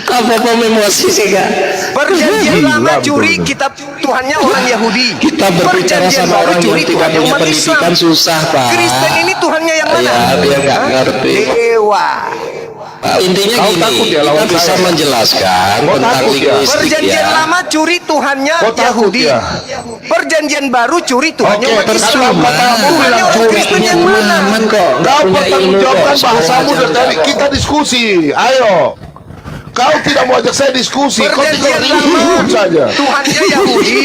Apa emosi sih kak? Perjanjian Gila, lama betul, curi betul. kitab Tuhannya orang Yahudi. Kita berbicara Perjanjian sama baru orang curi yang tidak Tuhannya punya umat pendidikan Islam. susah pak. Kristen ini Tuhannya yang mana? Ya, dia nggak Hah? ngerti. Dewa. Intinya Kau gini, takut ya kita lawan bisa saya? menjelaskan Kau tentang takut ya? linguistik Perjanjian ya. lama curi Tuhannya Kau takut Yahudi. ya? Perjanjian baru curi Tuhannya Oke, umat Islam. percuma. Kamu bilang Orang curi. Kristen Punya yang mana? pemahaman kok. Nggak Kau punya bertanggung ilmu jawabkan kok. bahasamu Semua dari tadi. macam Kita diskusi. Ayo. Kau tidak mau ajak saya diskusi. Kau Perjanjian tinggal lama ribut saja. Tuhannya Yahudi.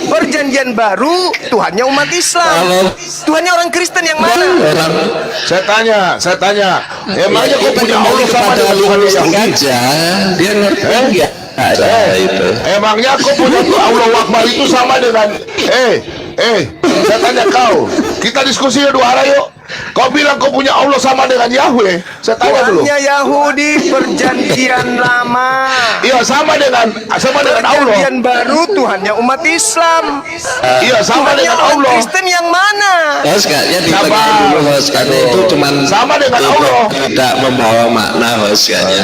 Perjanjian baru Tuhannya umat Islam. Kalau- Tuhannya orang Kristen yang mana? orang Saya tanya. Emangnya kau kita punya kembali Allah sama kepada dengan Tuhan linguistik Yahudi? aja. Dia ngerti nggak? Ada itu. Emangnya kau punya Allah Akbar itu sama dengan saya tanya kau. Kita diskusi dua arah yuk. Kau bilang kau punya Allah sama dengan Yahweh. Saya tanya dulu. Tuhannya Yahudi perjanjian lama. Iya sama dengan Allah. Perjanjian baru Tuhannya umat Islam. Iya sama Tuhannya dengan orang Allah. Kristen yang mana? Host kayaknya Sabar. dibagian dulu host karena itu cuman Sama dengan tidak- Allah. tidak membawa makna host kayaknya.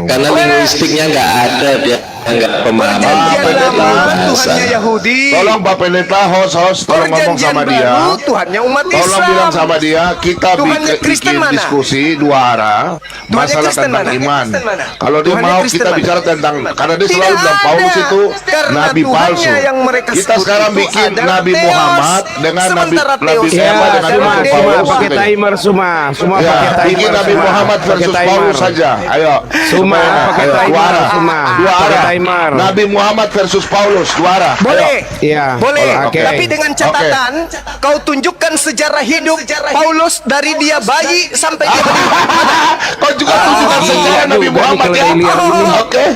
Karena linguistiknya nggak ada dia nggak pemahaman Perjanjian pada lama bahasa. Tuhannya Yahudi. Tolong Bapak Pendeta host tolong ngomong Perjanjian sama dia. baru Tuhannya umat Tolong Islam. bilang sama dia, kita Tuhannya Kristen bikin mana? diskusi dua arah masalah Kristen tentang mana? iman. Kristen mana? Kalau dia Tuhannya mau Kristen kita mana? bicara tentang, karena dia Tidak selalu bilang Paulus ada. itu Karena nabi Tuhannya palsu. yang mereka Kita sebut sekarang itu bikin adalah Nabi Theos. Muhammad dengan Nabi Sementara Nabi Theos Ya, siapa dengan adalah semua Nabi Dewa. Paulus. pakai timer semua Ya, pakai timer. bikin Nabi semua. Muhammad Pakai versus timer. Paulus saja. Ayo. Semua pakai Ayo, timer dua arah. semua. Dua Pakai arah. timer. Nabi Muhammad versus Paulus, dua arah. Boleh. Iya. Boleh. Oke. Tapi dengan catatan kau tunjukkan sejarah hidup Paulus dari dia bayi sampai dia Kau juga tunjukkan sejarah aduh, Nabi Muhammad dari ya. kalau dia ini. Oke.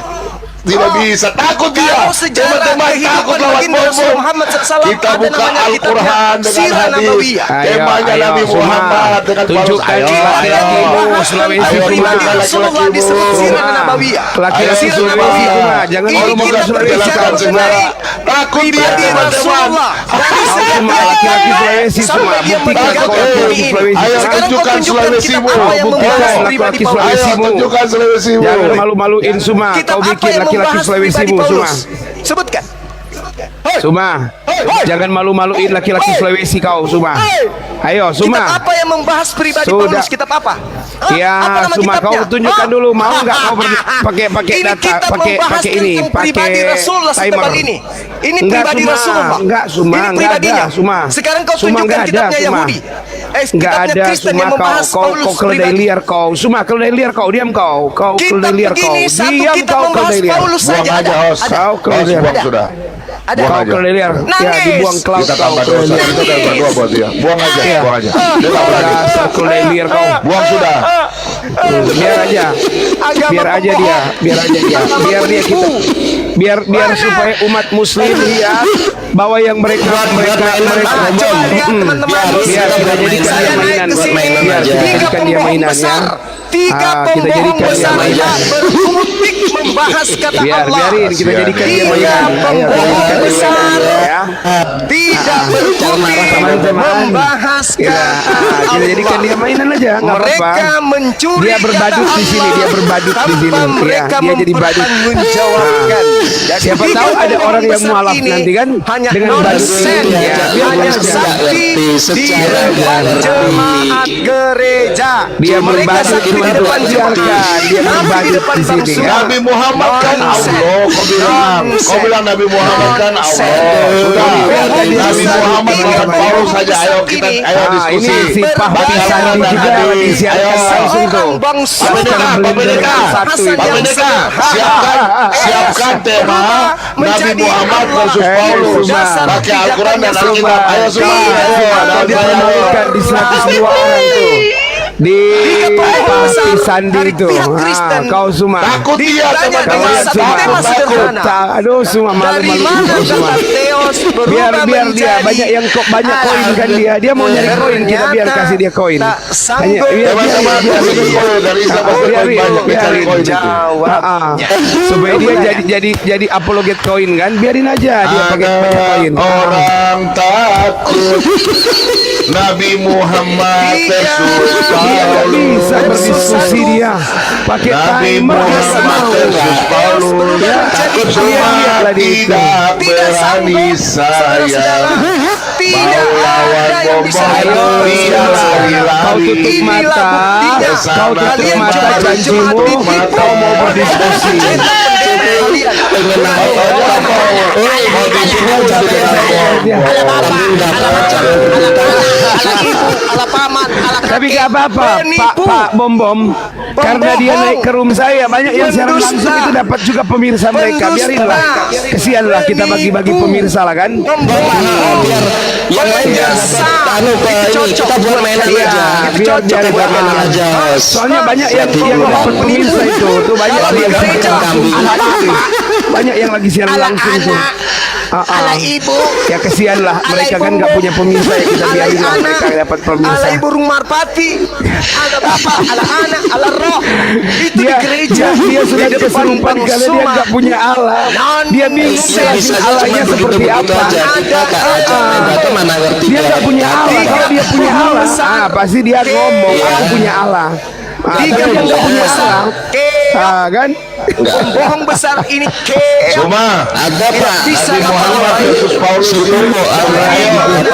Tidak bisa, takut dia. Kalau sejarah Teman-teman takut kehidupan lawan baginda Rasul Bobo. Muhammad SAW Kita ada buka namanya Al-Quran kitabnya dengan Sirah hadis. Nabawiyah. Temanya Ayo, Nabi semua. Muhammad dengan Paulus. Tunjukkan Ayo, laki-lakimu Bahas Sulawesi tentang Ayo, pribadi buka Rasulullah laki-lakimu. disebut Sirah Semua. Nabawiyah. Laki-laki Sirah Sulawesi Nabawiyah. semua. Jangan Ini ngomong kita Sulawesi berbicara semua. mengenai Takut dia pribadi teman-teman. Rasulullah dari sejak Semua dia laki-laki lahir Sulawesi semua. sampai dia Buktikan meninggal kau di laki-laki bumi ini. Sulawesi. Ayo, Sekarang kau tunjukkan tunjukkan Sulawesimu. kitab apa yang Buktikan membahas laki-laki pribadi Sulawesi. Paulus. Ayo, Sulawesimu. tunjukkan Sulawesimu. Jangan malu-maluin semua. Kitab Kau apa bikin yang laki-laki membahas pribadi Sulawesimu semua. Paulus? Sebutkan. Suma, jangan malu-maluin laki-laki Sulawesi kau, Suma. Ayo, Suma. Kitab apa yang membahas pribadi Sudah. Paulus? Kitab apa? Hah? Ya, Apa nama Suma, kitabnya? kau tunjukkan dulu. Mau nggak kau pakai Ini data, kitab pakai membahas ini, tentang pribadi pakai Rasulullah timer. setebal ini. Ini Enggak, pribadi Suma. Rasulullah. Enggak, Suma. Ini Enggak pribadinya. ada, Suma. Sekarang kau Suma, tunjukkan enggak ada, kitabnya Suma. Yahudi. Enggak Kitabnya ada, Kristen Suma. yang membahas Paulus Kau keledai pribadi. liar kau. Suma, keledai liar kau. Diam kau. Kau Kitab keledai liar kau. begini, satu Diam kitab kau, membahas keledai liar. Paulus Buang saja. aja, Os. Kau keledai liar. Buang sudah. Ada. Buang Kau aja. keledai liar. Ya, Nangis. dibuang ke laut Kita kau. tambah dosa. Itu kan berdua buat dia. Buang aja, buang aja. Dia tak berani. Dasar keledai liar kau. Buang sudah. Biar aja. Biar aja dia. Biar aja dia. Biar dia kita. Biar supaya umat muslim lihat bahwa yang mereka Coba lihat teman-teman. biar kita jadikan Saya dia naik mainan ke sini. biar kita Tiga jadikan dia pembohong mainan ya. besar. Tiga Kita pembohong jadikan dia besar mainan. berkutik membahas kata Allah. Biarin kita jadikan dia Tiga mainan. pembohong Jadikan dia besar. mainan, ya. Tidak berkutik teman-teman. membahas Ya, kata kita jadikan dia Allah. mainan aja, nggak apa-apa. Mereka mencuri Dia berbadut kata di sini, Allah dia berbadut di sini. tanpa Ya, mereka dia jadi badut. mempertanggungjawabkan. Jadi Siapa tiga tahu ada pembohong orang yang besar mualaf ini nanti kan hanya dengan nonsen, badut. Ya, biar hanya aja. sakti di Sejarah depan dan jemaat gereja. Dia Mereka berbadut sakti di di depan jemaat. biarkan dia Tapi di berbadut depan di sini, bangsa. ya. Nabi Muhammad kan Allah. Kau bilang Nabi Muhammad kan Allah. Sudah. Nabi Muhammad bukan Paulus saja. Ayo kita Ini diskusi. si Pak Budi Sandi juga disiarkan langsung tuh. Orang bangsa Pak Pendeka, Hasan Pak yang Pendeka, sederhana. siapkan tema Nabi Menjadi Muhammad Allah. versus Paulus. Dasar Pakai Al-Quran dan tindakannya Alkitab. Ayo semua. Kau dipermalukan di 102 orang tuh di Pak Sandi itu. Kau semua Takut dia sama Ditanya dengan satu tema sederhana. Aduh semua Dari malu-malu mana kau semua. kata Theos Biar berubah dia menjadi banyak yang kok banyak koin kan dia mau nyari koin kita biar kasih dia koin. Tak sanggup Teman-teman, dari Islam banyak mencari koin itu. jawabnya. Supaya dia jadi apologet koin kan, biarin aja dia pakai banyak koin. Orang takut Nabi Muhammad versus Dia nggak bisa Paulus. berdiskusi dia pakai Nabi timer Muhammad versus Paulus. Ya, Takut dia semua lihatlah dia itu. tidak Tidak berani sanggup, saya. Tidak Mau lawan ada yang bisa bom, Ayo, dia lari-lari. kau tutup Inilah mata, buktinya. kau tutup Kalian mata cuma janjimu, berjemaat kau mau berdiskusi. Kalian Mau diskusi dengan ala ibu, ala paman, ala kakek. Tapi gak apa-apa, Penipu. Pak Bom Bom. Karena dia naik ke room saya, banyak yang siaran langsung itu dapat juga pemirsa mereka. Biarinlah, kesianlah kita bagi-bagi pemirsa lah kan. biar yang lain jangan kita buat mainan Iya, aja. biar Buat mainan aja. Soalnya banyak yang dapat pemirsa itu, tuh banyak yang banyak yang lagi siaran langsung tuh. ala ibu, Ya kesian lah, mereka kan nggak punya pemirsa ya kita biarin lah mereka dapat pemirsa. ala ibu Marpati, ala bapak, ala anak, ala roh. Itu di gereja. Dia sudah Di depan kesurupan Bang karena dia Suma. nggak punya Allah. Dia bingung jelasin Allahnya seperti apa. Mana ngerti Dia nggak punya Allah. Kalau dia punya Allah, pasti dia ngomong aku punya Allah. Tiga yang nggak punya Allah, kan? Pembohong besar ini Cuma ada Pak Nabi Muhammad versus Paulus yuk. Nabi Muhammad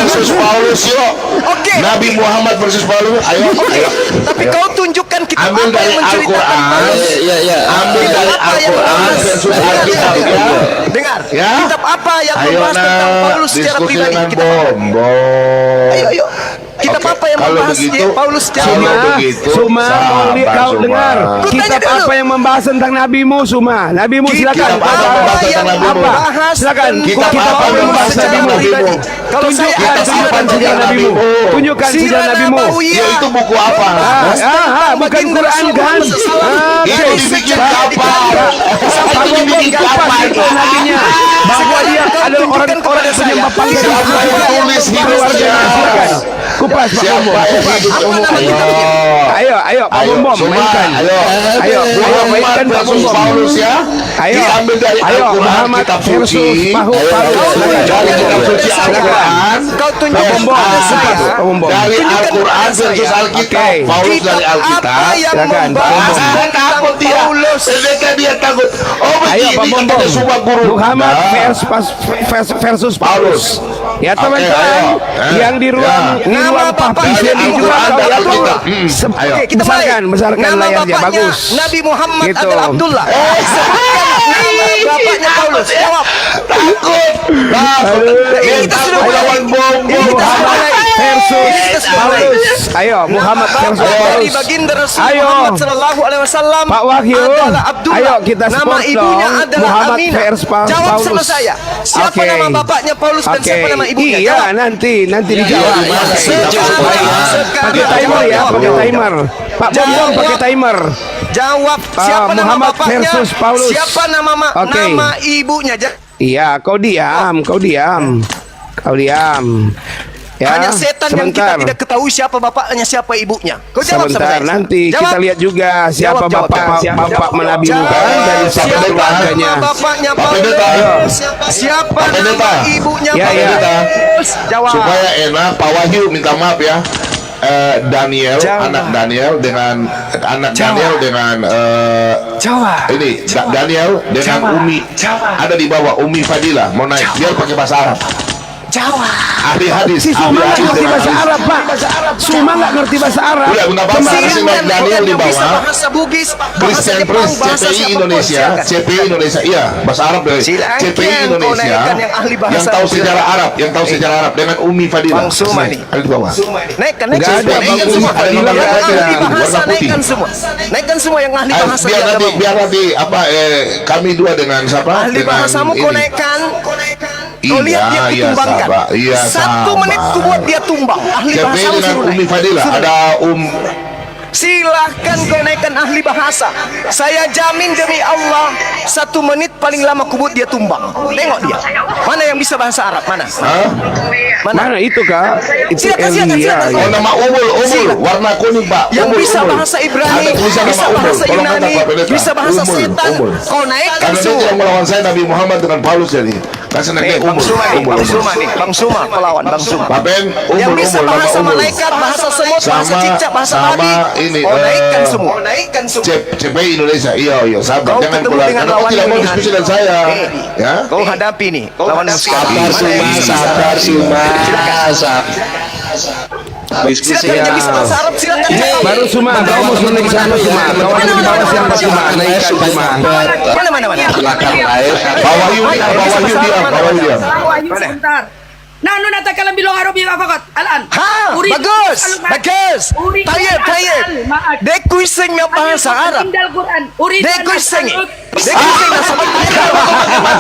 versus Paulus yuk. Oke. Nabi Muhammad versus Paulus. Ayo, ayo. Tapi kau tunjukkan kitab Ambil apa dari yang menceritakan Al-Quran. Paulus. ya Ambil dari Apa yang Al-Quran membahas- versus Alkitab ya. Dengar. Ya. Kitab apa yang Ayo membahas tentang Paulus secara diskusi pribadi? dengan Kitab apa? Bom. Ayo. Kitab Oke, apa yang kalau membahas begitu, Paulus secara kalau pribadi? begitu, Suma mau lihat sabar, kau Suma. dengar Ku tanya kitab dulu. apa yang membahas tentang nabimu Suma. Nabimu silakan. Kitab apa yang membahas tentang nabimu? Apa? Silakan. Kitab apa yang membahas tentang nabimu? Kalau saya Tunjukkan ada tunjukkan sejarah nabimu. Tunjukkan sejarah nabimu. Ya itu buku apa? Bukan Quran kan? Itu dibikin kapan? Sampai Itu dibikin kapan? itu nabinya bahwa dia adalah tunjukkan kepada orang-orang saya. penyembah paling Siapa yang tulis hidupnya? Silakan. Kupas Pak Siapa Bombom. yang Kupas. hidup? Ayo Pak Ayo, Bombom Suma, mainkan. Ayo Muhammad mainkan Pak versus Bombom. Paulus ya. Ayo Diambil dari Al-Quran, Muhammad kitab versus suci. Paulus. Dari kitab suci Al-Quran. Kau tunjukkan kepada saya. Pak Bombom. Dari Tunjukkan Al-Quran kepada versus saya. Alkitab. Oke. Paulus Kitab dari Alkitab. apa yang Silakan, membahas Pak Ah, takut dia. Paulus? Ternyata dia takut. Oh Ayo Pak begini Bombom. katanya semua guru. Muhammad Nah. versus Paulus. Ya teman-teman, ayo. yang di ruang Ya. di Nama ruang Bapak publis dari yang di Al-Quran ruang dan kau lihat Alkitab. dulu. Ayo. Oke, kita mulai. Besarkan Nama layarnya, bapaknya bagus. Nabi Muhammad Gitu. adalah Abdullah. Sebutkan nama bapaknya Paulus. Jawab. Takut. Ini kita sudah mulai. lawan bom. Ini kita sudah Muhammad mulai. versus Ini kita sudah mulai. Paulus. Ayo Muhammad Nama versus bapak dari Paulus. baginda Rasul Ayo. Muhammad sallallahu alaihi wasallam Pak Wahyu, adalah Abdullah. ayo kita Nama support ibunya dong. adalah Muhammad Aminah. versus Jawab Paulus. sama saya. Siapa Oke. nama bapaknya Paulus dan siapa nama ibunya? Iya, Jawab. nanti dijawab. Pakai timer ya, pakai timer. Pak Bombom pakai timer. Jawab siapa nama Muhammad bapaknya? versus Paulus. Siapa nama Oke. nama ibunya? Iya, kau diam. Ya, Hanya setan yang kita sebentar. tidak ketahui siapa bapaknya, siapa ibunya. Kau jawab sama Sebentar, saya. nanti Jawab. kita lihat juga siapa Jawab. bapak Nabi Jawab. Nuh dari siapa Siapa keluarganya. nama bapaknya Pak Paulus? Pendeta. Siapa Pak nama Pendeta. ibunya Ya, ya. Paulus? Jawab. Supaya enak, Pak Wahyu minta maaf ya. Daniel, Jawab. anak Daniel dengan Daniel dengan Jawab. ini Daniel dengan Umi ada di bawah. Umi Fadila mau naik, biar pakai bahasa Arab. Jawab. Ahli hadis. Si Suma nggak ngerti bahasa Arab, Pak. Suma nggak ngerti bahasa Arab. Udah, minta maaf, harus naik Daniel di yang bisa bawah. bahasa Bugis, bahasa Christian Jepang, Prince, bahasa CPI siapapun, Indonesia, silakan. CPI Indonesia, iya bahasa Arab dari Silakan, CPI kau Indonesia naikkan yang ahli bahasa yang tahu Arab. sejarah Arab, yang tahu sejarah Arab dengan Umi Fadila. Bang Suma nih. Ada di bawah. Naikkan Nggak ada, naikkan Bang semua. Umi Fadila Yang nggak ahli ada. bahasa Warna putih. naikkan semua. Naikkan semua yang ahli bahasa biar di nanti agamamu. apa kami dua dengan siapa? Ahli Dengan bahasamu kau ini. naikkan. Iya, Kau lihat dia iya, kutumbangkan. sabar. Iya, 1 menit sabar. ku buat dia tumbang. Ahli CPI bahasamu dengan suruh Umi naik. Fadila. Suruh Ada Silahkan kau naikkan ahli bahasa. Saya jamin demi Allah 1 menit paling lama kubut dia tumbang. Tengok dia. Mana yang bisa bahasa Arab? Mana? Hah? Mana itu Kak? Itu Silakan, silakan, Elia. silakan. Oh, nama Umul, warna kuning Pak. Yang Umul, bisa Umul. bahasa Ibrani, Ada tulisan bisa nama Umul. bahasa Tolong Yunani, kata Pak Pendeta. bisa bahasa Umul, setan. Umul. Kau naikkan Karena dia semua. tidak melawan saya Nabi Muhammad dengan Paulus jadi. Kasih naiknya Bang Umul. Suma nih, Umul, Bang Umul. Suma nih, Bang Suma pelawan Bang Suma. Pak Ben, Yang Umul, bisa Umul, bahasa nama Umul. malaikat, bahasa semut, bahasa Sama- cicak, bahasa sama babi. ini, Kau naikkan semua. Naikkan semua. CPI Indonesia, iya, sabar. Kau Jangan ketemu pulang. dengan Karena kau lawan tidak mau ini, diskusi Hari. dengan saya. Ya? Kau hadapi nih, lawan sekali. Sabar Suma. Diskusi Silakan yang bisa bahasa Arab, silakan. Baru Suma, kau mau suruh naik sana Suma. Kau ada di bawah siapa Suma? Naikkan Suma. Mana? silakan naik. Pak Wahyu diam, Pak Wahyu diam, Pak Wahyu diam. Wahyu sebentar. Nanu natakalam bilong Arabi fakat. Alan. Ha, Urid- bagus, Al- bagus. Urid- Tayyib. Maaf. Dek kuising yang bahasa Arab. Indal Quran. Urid- Dek kuising. Dek kuising na sabot.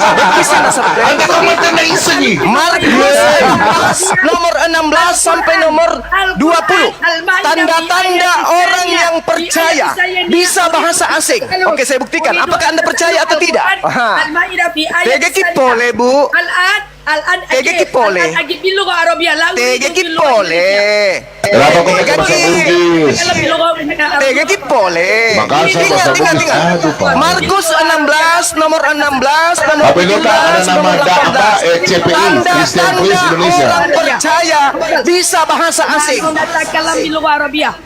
Dek kuising na sabot. Anda kau mati na isengi. Markus 16, nomor 16 sampai nomor 20. Tanda-tanda orang yang percaya bisa bahasa asing. Oke, saya buktikan. Apakah Anda percaya atau tidak? Aha. Tege kipole, Bu. Tege kipole. Tege kipole. Kenapa kau pakai bahasa Bugis? Tege kipole. Makassar, bahasa Bugis. Aduh, Pak. Markus 16, nomor 16, nomor Apa ini, Kak? Ada 17, nama nomor apa? 18. CPI, Christian Prince Indonesia. Orang percaya bisa bahasa asing.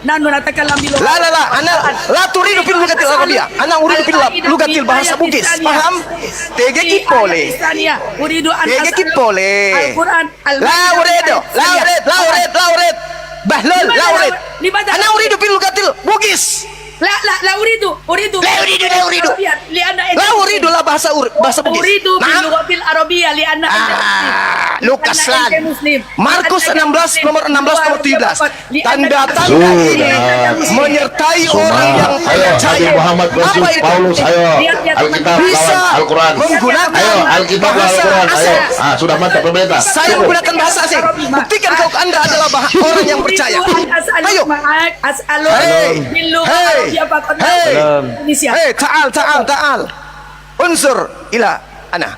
Nanu natakalam bilong La, ana turidu fil lugatil arabiyah. Ana uridu fil lugatil bahasa Bugis. Paham? Tege kipole. Tege kipole. Al-Quran. Lauret. Bahlul, lauret. Ana uridu fil lugatil Bugis. La uridu. La uridu. La uridu lah bahasa Bugis. Uridu Naam. bil Arabiyah li anna Lukas Karena lagi. ente Muslim. Markus 16 nomor 16 nomor 17. Tanda-tanda Sudah. ini menyertai orang yang Ayo, Nabi percaya. Muhammad Apa versus itu? Paulus. Ayo, Alkitab Bisa lawan Al-Quran. menggunakan Ayo, Alkitab lawan bahasa Al-Quran. Ayo. asing. Sudah mantap pemerintah. Saya menggunakan bahasa asing. Buktikan kalau Anda adalah orang yang percaya. Ayo. Hei, ta'al. Unsur ila ana.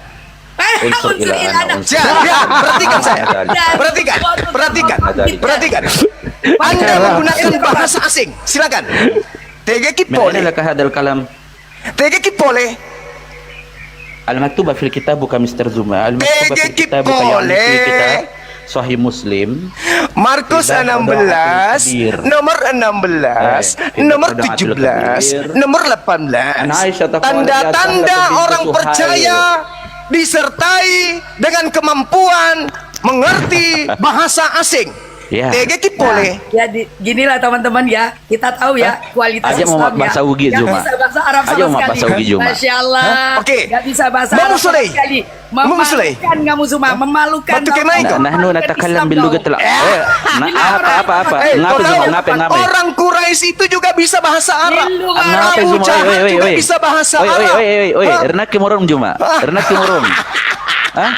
Unsur ilana. Ya, perhatikan saya. Perhatikan. Perhatikan. Anda menggunakan bahasa asing. Silakan. Tege من kipole. أين لك هذا الكلام؟ Tege kipole. المكتوبة في الكتاب كمستر زوما، المكتوبة في الكتاب يعني في كتاب صحيح مسلم. Markus Tidak 16, berdoa nomor 16, nomor tidak berdoa 17, kabir. nomor 18. An Aisyah taqala Tanda-tanda ya Sa'labat orang binti percaya disertai dengan kemampuan mengerti bahasa asing. Ya. Tege kipole. Ya ginilah teman-teman ya, kita tahu ya kualitas Aja mau Islam bahasa ya. Ugi, Nggak Juma. bisa bahasa Arab Aja sama mau sekali. bahasa Ugi, Juma. Masya Allah. Oke. Nggak bisa bahasa Mau Arab sama Suley. sekali. Mau Suley. Memalukan kamu semua, memalukan. Batu kemai kau. نحن نتكلم باللغة apa Eh, ngape kau Zuma tahu, ngape orang Quraisy itu juga bisa bahasa Arab. ngape Abu Zuma Jahal juga bisa bahasa Arab. Hah? Ernak kimurum Juma Ernak kimurum Hah?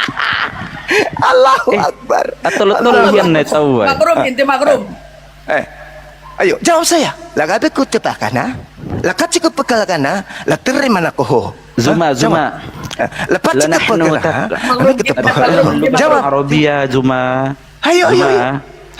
Allahu Akbar. Atau lo yang nih tahu Makrum, inti makrum. Ayo jawab saya. Lagabe ku tepakana. Lakat cukup pekal kana. La terima nakoho. Zuma Lepas لا cukup نحن pekal. Jawab. Arabia Zuma Ayo.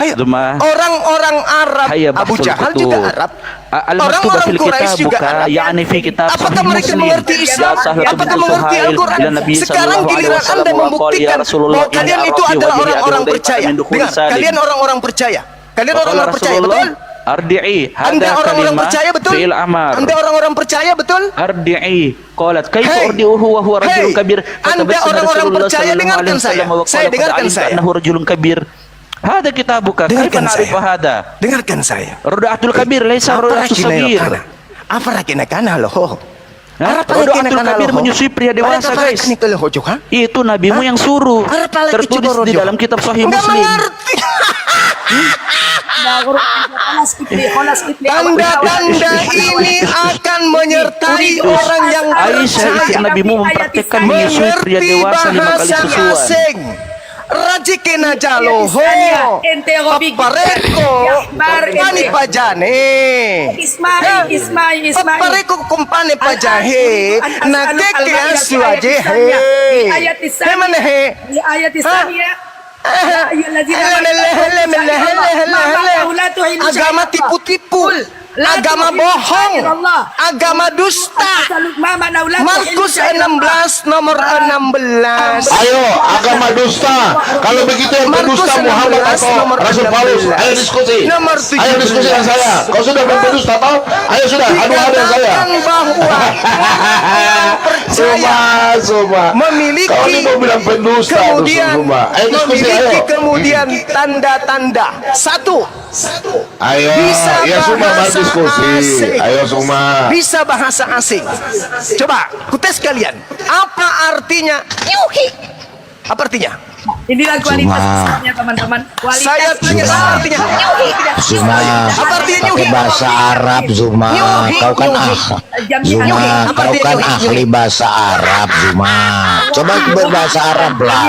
Ayo. Zuma Orang-orang Arab, Hayya Abu bahsul Jahal kutub. juga Arab. المكتوبة في الكتاب buka يعني في kitab Apakah Sahih mereka Muslim. mengerti Islam? Apakah mengerti Al-Quran? Sekarang giliran Anda membuktikan bahwa kalian itu adalah orang-orang percaya. Dengar, kalian orang-orang percaya. Kalian orang-orang percaya, betul? Ardi'i Anda hada orang-orang kalimah percaya, betul? fi'il amar. Anda orang-orang percaya, betul? Ardi'i qalat kaifa Hey. urdi'uhu wa huwa rajulun Hey. kabir. Anda Fatabassama orang-orang Rasulullah percaya, sallallahu dengarkan alaihi wasallam saya. wa Saya qala dengarkan qad saya. alimtu annahu rajulun kabir. Hada kitabuka kaifa Dengarkan na'rifu saya. hada? Dengarkan saya. Ruda'atul kabir laisa ruda'atul sabir. Apa lagi nakana loh? Hah? Ruda'atul kabir menyusui pria dewasa, guys. Itu nabimu yang suruh. Tertulis di dalam kitab Sahih Nggak Muslim. mengerti. Tanda-tanda Tanda-tanda ini akan menyertai orang yang Aisyah istri percaya nabimu mempraktekkan menyusui pria mengerti dewasa 5 kali bahasa susuan. asing. Rajikena jaloho, papareko, kumpani pajane, papareko kumpani pajahe, nakeke asu ajehe, hemanehe, agama tipu-tipu, agama bohong, agama dusta. Markus 16 nomor 16. Ayo, agama dusta. Kalau begitu yang Markus berdusta Muhammad 16 atau nomor Rasul Paulus. 16. Ayo diskusi. Nomor Ayo diskusi dengan saya. Kau sudah berdusta atau? Ayo sudah, adu-adu dengan saya. Dikatakan bahwa orang percaya Suma. memiliki Kau ini mau bilang pendusta atau kemudian Suma? Ayo diskusi, memiliki ayo. kemudian tanda-tanda. Satu, Ayo, bisa ya Suma mau bahasa diskusi. asing. Ayo Suma. Bisa bahasa asing. Coba, kutes kalian. Apa artinya yuhi? Apa artinya? Inilah kualitas Islamnya teman-teman. Kualitas Saya tanya apa artinya yuhi? Zuma, Apa artinya pakai yuhi? bahasa Arab Zuma. Nyuhi, Kau kan nyuhi. Zuma, Apa kau artinya kan nyuhi? ahli bahasa Arab Zuma. Coba berbahasa Arab lah.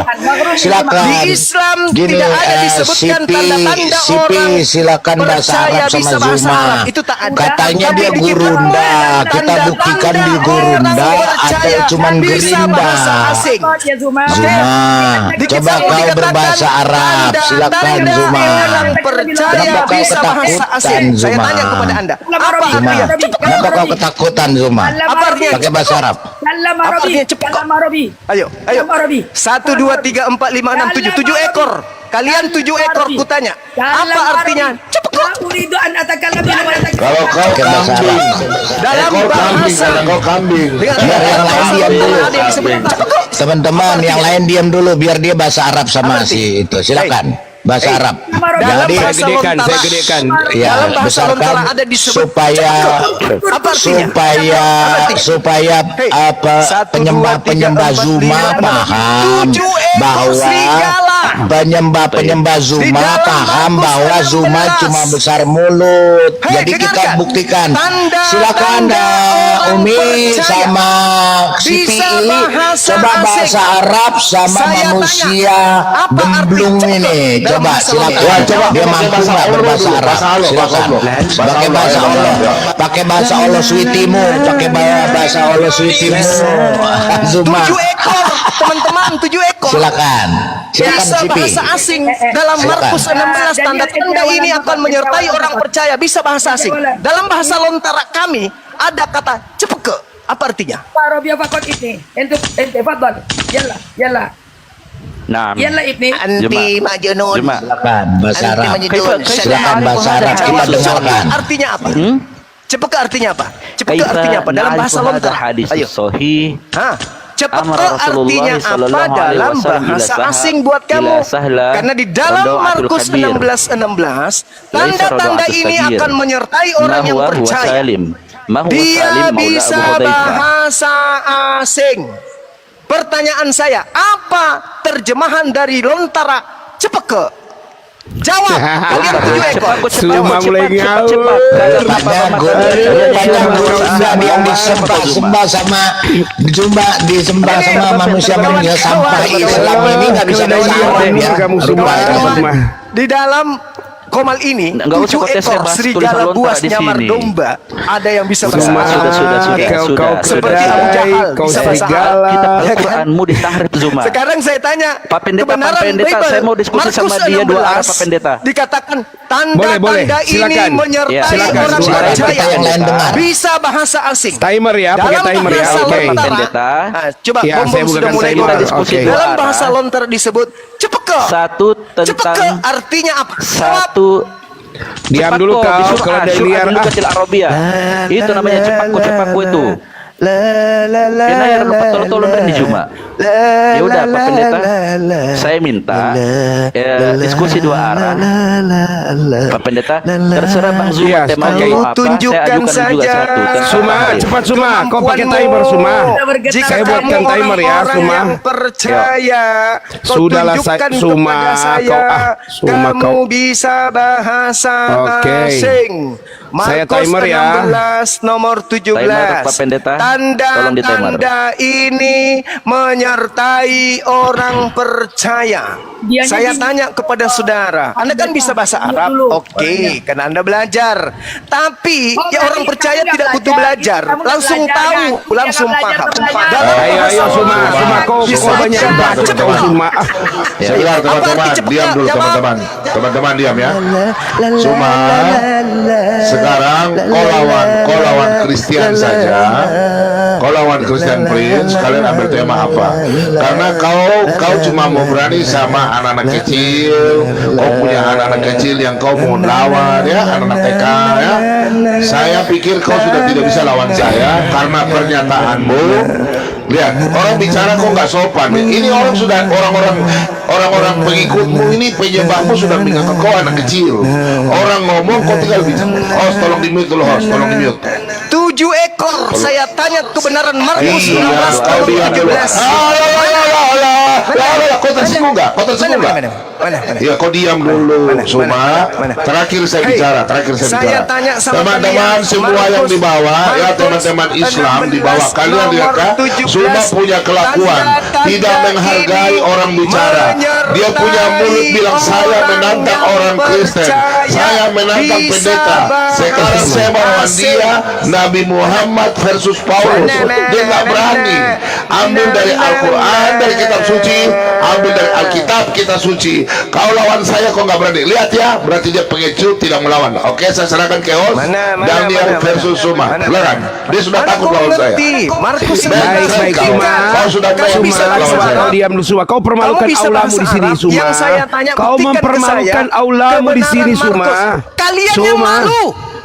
Silakan. Di Islam Gini, tidak ada disebutkan Sipi, tanda-tanda Sipi, orang silakan bahasa percaya Arab sama bisa bahasa Zuma. Arab. Itu tak ada. Katanya Tapi dia di gurunda. Tanda-tanda Kita buktikan di gurunda orang percaya atau cuman bisa gerinda. bahasa asing. Zuma, Di coba kitab kau dikatakan berbahasa Arab. Silakan tanda-tanda Zuma. orang percaya Kenapa kau bisa bahasa ketakutan, asing. Saya Zuma? tanya kepada Anda. Apa Zuma, artinya? kenapa kau ketakutan Zuma? Apa artinya? Pakai bahasa Arab. Apa artinya cepat kok? Ayo, ayo. 1, 2, 3, 4, 5, 6, 7. 7 ekor. Kalian 7 ekor kutanya. Apa artinya? Cepat kok. Kalau kau Pakai bahasa kambing, Arab. Dalam ekor kambing, bahasa kalau kau kambing. Dengar, Biar yang lain diam dulu. Ada yang disebut cepat kok. Teman-teman yang lain diam dulu biar dia bahasa Arab sama Apa si itu. Silakan. Bahasa Arab. Dalam Jadi bahasa gedekan, lontara, saya gedekan. ya dalam bahasa besarkan lontara ada disebut supaya apa artinya? supaya Hei, apa 1, 2, 3, penyembah 4, Zuma 5, 6, paham 7 ekor bahwa serigala. penyembah Zuma paham bahwa Zuma cuma besar mulut. Jadi kita buktikan. Silakan Umi sama Siti, coba bahasa Arab sama manusia gemblung ini. Coba silakan. Dia mampu nggak berbahasa Arab? Silakan. Pakai bahasa Allah. Pakai bahasa Allah suitimu. Pakai bahasa Allah suitimu. Zuma. 7 ekor, teman-teman, 7 ekor. Silakan. Silakan Bisa Sipi. bahasa asing dalam Markus 16 tanda-tanda ini akan menyertai orang percaya. Bisa bahasa asing. Dalam bahasa lontara kami ada kata cepeke. Apa artinya? Pak Robi fakot ini. Ente fadal. Yalla. Nah, Yalla ibni. Anti majnun. Juma. Silakan bahasa Arab. Majnun. Silakan bahasa Arab kita dengarkan. Artinya apa? Cepeke artinya apa? Cepeke artinya apa? Dalam bahasa lontara. hadis Ayo. sahih. Hah? Cepeke Amar artinya Rasulullah apa sallallahu alaihi dalam wasallam bahasa ila asing buat kamu? ila sahla Karena di dalam wada'atul Markus kabir. 16:16 tanda-tanda Laisa ini rada'atul akan kabir. menyertai orang yang Ma huwa percaya. Salim. Ma huwa Dia Salim maula bisa Abu Hudzaifah. bahasa asing. Pertanyaan saya, apa terjemahan dari lontara cepeke? Jawab. Kalian 7 ekor. Zuma mulai ngawur. Yang disembah sama disembah sama manusia sampah Islam ini nggak bisa bahasa Arab ya. Kamu Zuma. Di dalam komal ini Nggak usah 7 kau tes ekor bebas, serigala tulis buas lontar di nyamar sini. domba. Ada yang bisa bahasa Zuma, Arab. kau Seperti Abu kedai, Jahal, kau bisa bahasa serigala. Kita Ya kan? Al-Quranmu ditahrif Zuma. Sekarang saya tanya, Pak Pendeta, kebenaran Pak Pendeta, Bible, saya mau diskusi Markus sama dia 2 arah, 16, Pak Pendeta. Dikatakan Boleh, tanda-tanda ini silakan. menyertai Ya, silakan. orang Suara percaya. kita yang lain dengar. Bisa bahasa asing. Timer ya, pakai Dalam timer ya. bahasa Oke. lontara, Pendeta. coba Ya, Bom saya Bom sudah bukan mulai timer. kita diskusi. Oke. Dalam bahasa lontara disebut cepeke. Satu Cepeke tentang artinya apa? Jawab. satu. Diam dulu kau, kalau ada liar. kecil Arabia. Itu namanya cepakku itu. Kena yang tolong dan di Juma. Ya udah Pak Pendeta, saya minta diskusi 2 arah. Pak Pendeta, terserah Bang Zuma Iya, temanya oke. mau apa, saya Tunjukkan ajukan juga saja. satu. tentang Suma, tahrif. cepat Suma. Kau pakai timer Suma. Jika Saya buatkan kamu timer ya, orang-orang Suma. yang percaya, kau Sudahlah, tunjukkan Suma, kepada saya, Suma, kamu kau. bisa bahasa Oke. asing. Saya Markus timer ya. 16 nomor 17. Timer, Pak Pendeta. Tolong di timer. Tanda-tanda ini menyertai orang percaya. Dianya Saya di- tanya kepada saudara, Anda kan bisa bahasa Arab? Oke, karena Anda belajar. Tapi Oh, ya orang berarti percaya kamu nggak tidak butuh belajar. belajar, Kamu nggak langsung belajar, tahu, kan? langsung Dia nggak belajar paham. pertanyaan. Dalam Ayo, bahasa Suma, kau bisa banyak baca. banget kau Suma. Sebentar teman-teman, Apa arti diam dulu cepet? teman-teman. Teman-teman diam ya. Cuma sekarang kau lawan Kristen saja. Kau lawan Kristen Prince, kalian ambil tema apa? Karena kau cuma mau berani sama anak-anak kecil. Kau punya anak-anak kecil yang kau mau lawan ya, anak-anak TK ya. Saya pikir kau sudah tidak bisa lawan saya karena pernyataanmu. Lihat, orang bicara kok nggak sopan. Ini orang sudah orang-orang pengikutmu ini penyembahmu sudah menganggap kau anak kecil. Orang ngomong kau tinggal bicara. Host, tolong di mute dulu, host, tolong di mute. 7 ekor. Saya tanya kebenaran Markus Iya, 16 kau nomor diam dulu. 17. Kau tersinggung nggak? Kau tersinggung nggak? Mana? Ya, kau diam dulu, Suma. Mana? Terakhir saya Hei, bicara, terakhir saya saya bicara. tanya sama Teman-teman kalian, semua yang Markus, di bawah, ya Markus teman-teman Islam di bawah, 16 kalian lihat kan? nomor 17, Suma punya kelakuan, tanda-tanda tidak menghargai ini orang bicara. Dia punya mulut bilang saya orang menantang yang orang Kristen, percaya saya menantang bisa pendeta. Sekarang saya melawan dia, Nabi Muhammad versus Paulus. Dia nggak berani. Ambil dari Al-Quran, dari kitab suci, ambil dari Alkitab kita suci. Kau lawan saya kok nggak berani. Lihat ya, berarti dia pengecut tidak melawan. Oke, saya serahkan ke host. Daniel versus Suma. Silakan. Dia sudah takut lawan saya. Markus Baik, Suma. Kau sudah Kamu tahu bisa lawan bahasa saya. Kau diam dulu Suma. Kau permalukan Kamu bisa aulamu bahasa di sini Arab. Suma. Yang saya tanya, Kau buktikan ke mempermalukan saya aulamu di sini kebenaran Suma. Markus. Kalian yang Suma. malu.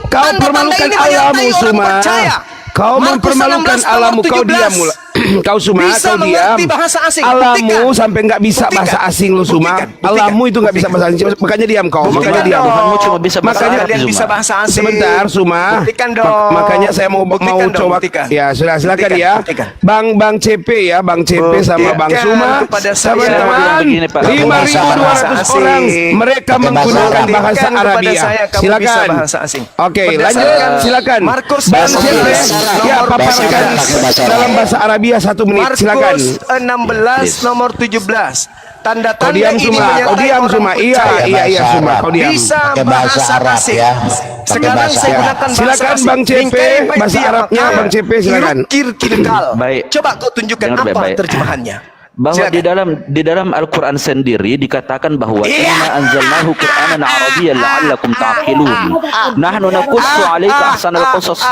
Kau Tanda-tanda permalukan ini menyertai aulamu orang Suma. percaya. Kau Markus mempermalukan 16 nomor aulamu. Kau 17. diam mula. Kau Suma, bisa kau diam. mengerti bahasa asing. Alamu sampai nggak bisa Buktikan. bahasa asing lu Suma. Buktikan. Alamu itu nggak bisa bahasa asing. Makanya diam kau. Makanya diam. Tuhanmu cuma bisa bahasa Makanya Arab, kalian Zuma. bisa bahasa asing. Sebentar Suma. Buktikan dong. Makanya saya mau Buktikan dong, coba. buktikan. Ya sudah silakan Buktikan, ya. buktikan. Bang CP ya, Bang CP sama Bang Buktikan Suma. kepada saya. Teman-teman, Begini, Pak. 5.200 orang mereka Pakai bahasa menggunakan Arab. bahasa Buktikan kepada Arabia. saya, kamu bisa Silakan. bahasa asing. Oke, Berdasarkan lanjut. Silakan. Markus Bang bahasa CP. Arab. Ya, Nomor paparkan bahasa Arab. dalam bahasa Arabia 1 menit. Silakan. Markus 16 nomor 17. Kau Tanda-tanda diam ini Suma, kau menyertai diam orang Suma. Iya, percaya. iya Suma, kau diam. Bisa Pakai bahasa Arab asing. ya. Pakai Sekarang bahasa saya Arab. gunakan bahasa Silakan, asing. Bang CP, Bingkai baik bahasa dia Arabnya, pakai. Bang CP, silakan. Kirkal. Baik. Coba kau tunjukkan Dengar apa baik-baik. terjemahannya. Bahwa Silakan. di dalam Al-Quran sendiri dikatakan bahwa Iya. inna anzalnahu Qur'anan Arabiyyan la'allakum ta'qilun. Nahnu naqussu 'alaika ahsanal qasas.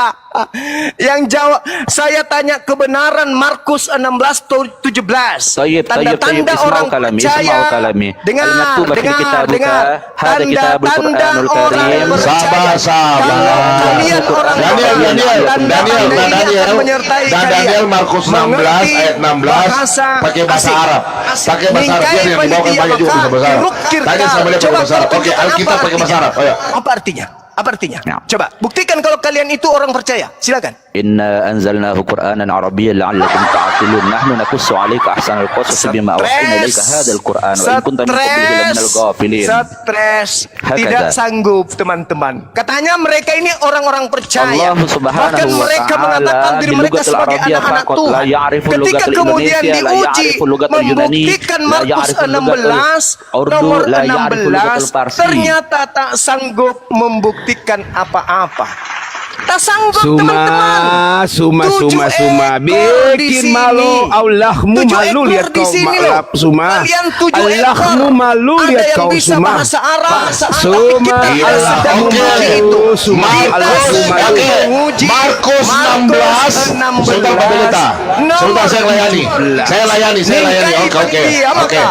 Yang jawab, saya tanya kebenaran Markus 16:17. Tayyib, Tanda-tanda isma'u orang kalami, percaya. isma'u kalami. Dengar, Al-maktub fi dengar, kitabuka, dengar. hadha kitabul Tanda-tanda Qur'anul orang Karim. percaya. Sabar. Kalau kalian orang Daniel, tanda-tanda ini akan menyertai dan Daniel kalian. Markus 16 Mengerti ayat 16 pakai bahasa asing. Arab. Pakai bahasa Arab. Biar yang dibawakan banyak juga bisa bahasa Arab. Tanya sama dia pakai bahasa Arab. Oke, Alkitab pakai bahasa Arab. Ayo. Apa artinya? Apa artinya? Ya. Coba buktikan kalau kalian itu orang percaya. Silakan. Inna anzalnahu Qur'anan Arabiyyan la'allakum ta'qilun. Nahnu naqussu 'alaika ahsanal qasas bima awhayna ilaika hadzal Qur'an wa in kunta min qablihi laminal ghafilin. Stres. Hakada. Tidak sanggup, teman-teman. Katanya mereka ini orang-orang percaya. Allah Subhanahu Bahkan wa mereka ta'ala mengatakan diri di mereka lugatul sebagai Arabiyah anak-anak faqat, Tuhan. la ya'rifu Ketika lugatul kemudian Indonesia, la diuji ya'rifu lugatul Yunani, membuktikan la Markus ya'rifu 16 Urdu, nomor la ya'rifu lugatul 16 Parsi. ternyata tak sanggup membuktikan apa-apa. Tak sanggup Suma, teman-teman. Suma, 7 Suma, Suma, ekor di bikin sini. malu, Allahmu 7 malu ekor lihat di kau sini loh. malap Suma, Kalian 7 Allahmu ekor. malu Ada lihat yang kau bisa Suma, bahasa Arab, bahasa Arab. Suma, Kita Iya, sedang oke. menguji itu. Suma, Allahmu malu. Oke, Menguji. Markus 16. Sebentar Pak Pendeta. Sebentar saya layani. Saya layani. Oke.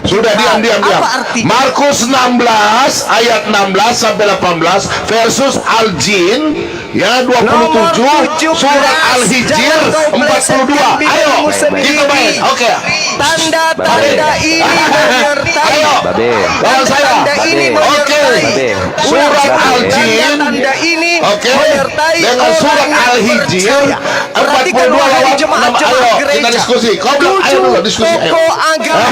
Sudah diam. Apa artinya? Markus 16 ayat 16 sampai 18 versus Al-Jin ya 27 surat Al-Hijr 42. Ayo kita main. Oke. Tanda-tanda ini menyertai. Ayo. Babe. Lawan saya. Tanda ini Oke. menyertai. Surat Al-Jin. Tanda ini Oke. menyertai Dengan surat orang yang Al-Hijr percaya. Perhatikan 42 wahai lawan jemaat-jemaat 6. Ayo kita gereja. diskusi. Kau bilang ayo dulu diskusi. Ayo. Tokoh agama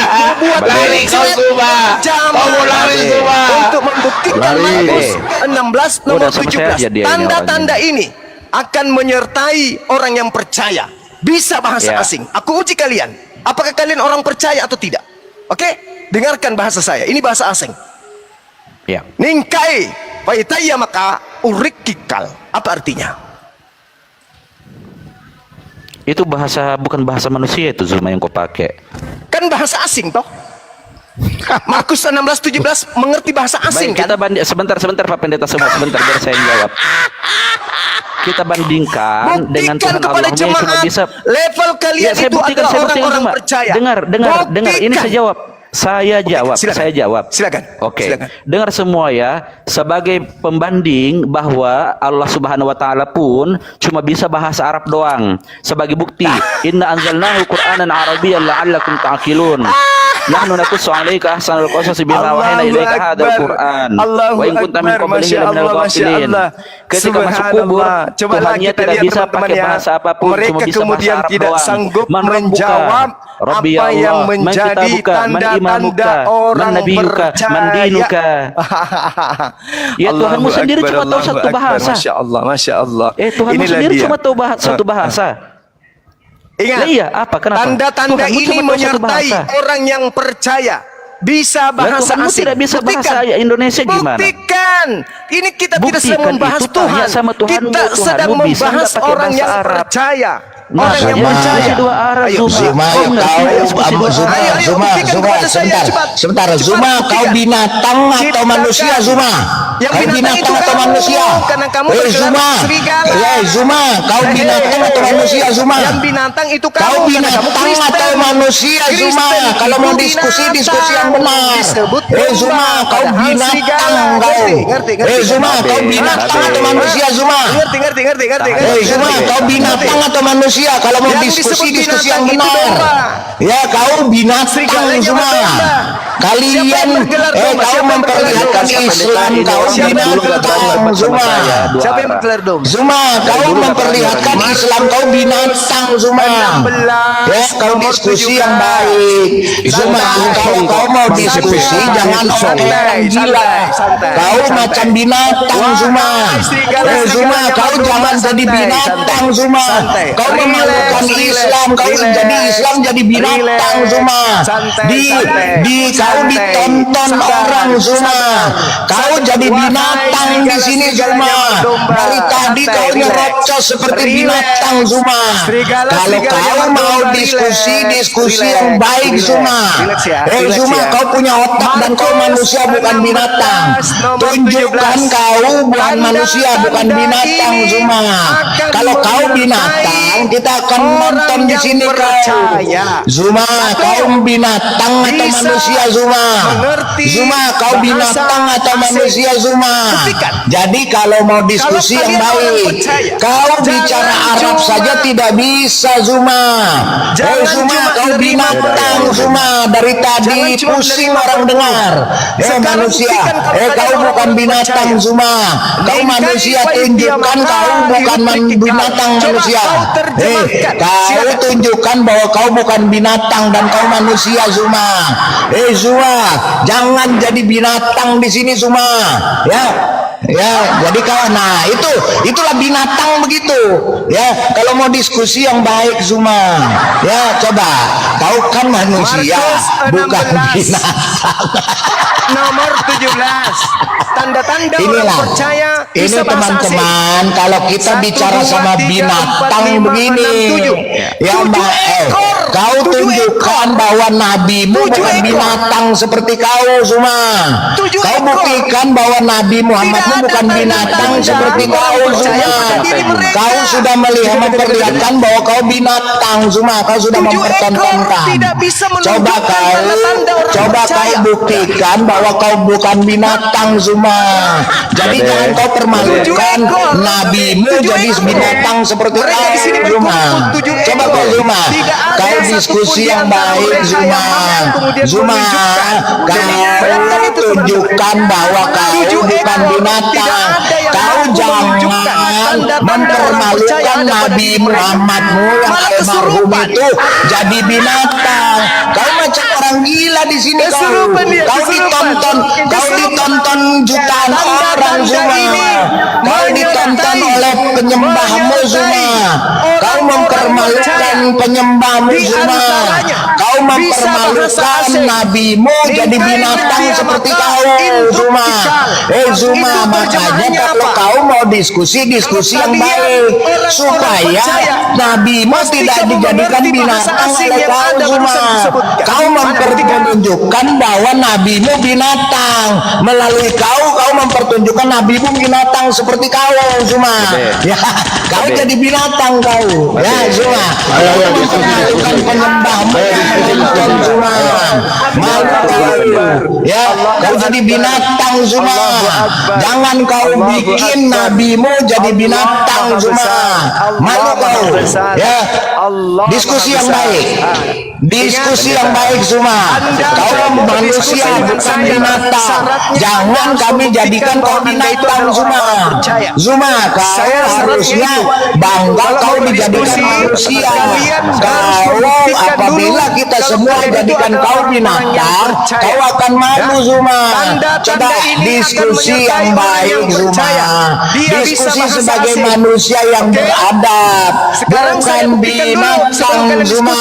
membuat Lari kau semua. Kau mau lari semua. untuk membuktikan Lari. Markus 16 nomor Udah sama saya 17. aja dia ini Tanda-tanda ini akan menyertai orang yang percaya. Bisa bahasa Ya. asing. Aku uji kalian. Apakah kalian orang percaya atau tidak? Oke? Dengarkan bahasa saya. Ini bahasa asing. Ya. Ningkai faitaya maka urikikal. Apa artinya? Itu bahasa bukan bahasa manusia itu Zuma yang kau pakai. Kan bahasa asing toh? Markus 16:17 mengerti bahasa asing Baik, kan? kita banding sebentar Pak Pendeta semua sebentar biar saya yang jawab. Kita bandingkan dengan Buktikan Tuhan kepada Allah yang cuma jemaat bisa. level kalian Ya, saya itu buktikan, adalah saya buktikan orang-orang Zuma. percaya. Dengar. Ini Buktikan. saya jawab. Saya jawab. Silakan. Oke. Silakan. Dengar semua ya. Sebagai pembanding bahwa Allah Subhanahu wa taala pun cuma bisa bahasa Arab doang. Sebagai bukti, inna anzalnahu Qur'anan Arabiyyan la'allakum ta'qilun. Nahnu naqussu 'alaika ahsanal qasas bima wahayna ilaika hadzal Qur'an. Wa in kunta min qablihi laminal ghafilin. Ketika masuk kubur, Tuhannya tidak bisa pakai bahasa apapun, cuma bisa bahasa Arab tidak doang. sanggup Man rabbuka? menjawab Rabbi apa Allah, yang man menjadi kitabuka, man tanda-tanda imamuka, orang man nabiyuka, man percaya. dinuka. Ya Tuhanmu sendiri cuma tahu satu bahasa. Masya Allah. Tuhanmu sendiri cuma tahu satu bahasa. Ingat, Lah iya, apa? Kenapa? tanda-tanda Tuhanmu ini cuma tahu satu menyertai bahasa. orang yang percaya. Bisa bahasa Tuhanmu asing. tidak bisa bahasa Buktikan. Indonesia gimana? Buktikan. Ini kita tidak sedang Buktikan membahas itu Tuhan. tanya sama Tuhanmu, Kita sedang Tuhanmu bisa membahas nggak pakai orang bahasa yang Arab? percaya. Nah, Orang yang Zuma. percaya. Dua arah Ayo, Zuma, kau ngerti kau diskusi dua Zuma, arah. Ayo, buktikan kepada saya, sebentar, cepat. sebentar. Cepat Zuma, kau buktikan. binatang atau Ciptakan. manusia, Zuma? Yang Kau binatang itu binatang atau kamu, manusia? karena kamu bergelar Zuma, serigala. Zuma, kau binatang atau manusia, Zuma? Yang binatang itu kamu. Kau karena kamu binatang Kristen. atau manusia Zuma. Kalau mau diskusi yang benar. Zuma, kau binatang kau. Zuma, kau binatang atau manusia Zuma? Ngerti. Zuma, kau binatang atau manusia? Kalau mau diskusi yang benar. Ya, kau binatang Zuma. Kalian kau memperlihatkan Islam, kau binatang Zuma. Siapa yang bergelar dom? Zuma, kau memperlihatkan Islam, kau binatang Zuma. Ya, kau diskusi yang baik. Zuma, kalau kau mau diskusi jangan orang gila. Kau macam binatang Zuma. Zuma, kau jangan jadi binatang Zuma. Kau memalukan Islam, kau jadi Islam jadi binatang Zuma. Kau ditonton orang Zuma. Kau jadi binatang di sini Zuma. Dari tadi kau nyerocos seperti binatang Zuma. Kalau kau mau diskusi yang baik Zuma. Zuma, kau punya otak dan kau manusia bukan binatang. Tunjukkan kau bukan manusia bukan binatang Zuma. Kalau kau binatang, kita akan nonton di sini kau. Zuma, kau binatang atau manusia Zuma? Zuma, kau binatang atau manusia Zuma? Jadi kalau mau diskusi yang baik, kau bicara Arab saja tidak bisa Zuma. Zuma, kau binatang Zuma. Dari tadi pusing orang dengar. Manusia, kau bukan binatang Zuma. Kau manusia, tunjukkan kau bukan binatang manusia. Kau tunjukkan bahwa kau bukan binatang dan kau manusia Zuma. Zuma, jangan jadi binatang di sini Zuma. Ya, jadi kawan. Nah, itulah binatang begitu. Ya, kalau mau diskusi yang baik Zuma. Ya, coba. Kau kan manusia, bukan binatang. Nomor 17. Tanda-tanda orang percaya ini teman-teman, kalau kita bicara sama binatang begini, ya Mbak, kau tunjukkan bahwa nabimu bukan binatang seperti kau Zuma. Kau buktikan bahwa Nabi Muhammadmu bukan binatang seperti kau Zuma. Kau sudah memperlihatkan bahwa kau binatang Zuma. Kau sudah mempertontonkan. Coba kau buktikan bahwa kau bukan binatang Zuma. Jadi jangan kau permalukan nabimu jadi binatang seperti kau Zuma. Coba kau Zuma, kau diskusi yang baik Zuma. Zuma, kau tunjukkan bahwa kau bukan binatang. Kau jangan mempermalukan Nabi Muhammadmu yang almarhum itu jadi binatang. Kau macam orang gila di sini kau ditonton jutaan orang Zuma. Kau ditonton oleh penyembahmu Zuma. Kau mempermalukan penyembahmu Zuma. Kau mempermalukan nabimu jadi binatang seperti kau Zuma. Zuma, makanya kalau kau mau diskusi yang baik supaya nabimu tidak dijadikan binatang oleh kau Zuma. Kau mempertunjukkan bahwa nabimu binatang. Melalui kau mempertunjukkan nabimu binatang seperti kau Zuma. Ya, kau jadi binatang kau. Ya Zuma. Kau mempertunjukkan penyembahmu Zuma. Malu kau. Ya, kau jadi binatang Zuma. Jangan kau bikin nabimu jadi binatang Zuma. Malu kau. Ya, diskusi yang baik. Diskusi yang baik Zuma. Kau manusia bukan binatang. Jangan kami jadikan kau binatang Zuma. Zuma, kau harusnya bangga kau dijadikan manusia. Kalau apabila kita semua jadikan kau binatang, kau akan malu Zuma. Coba diskusi yang baik Zuma. Diskusi sebagai manusia yang beradab, bukan binatang Zuma.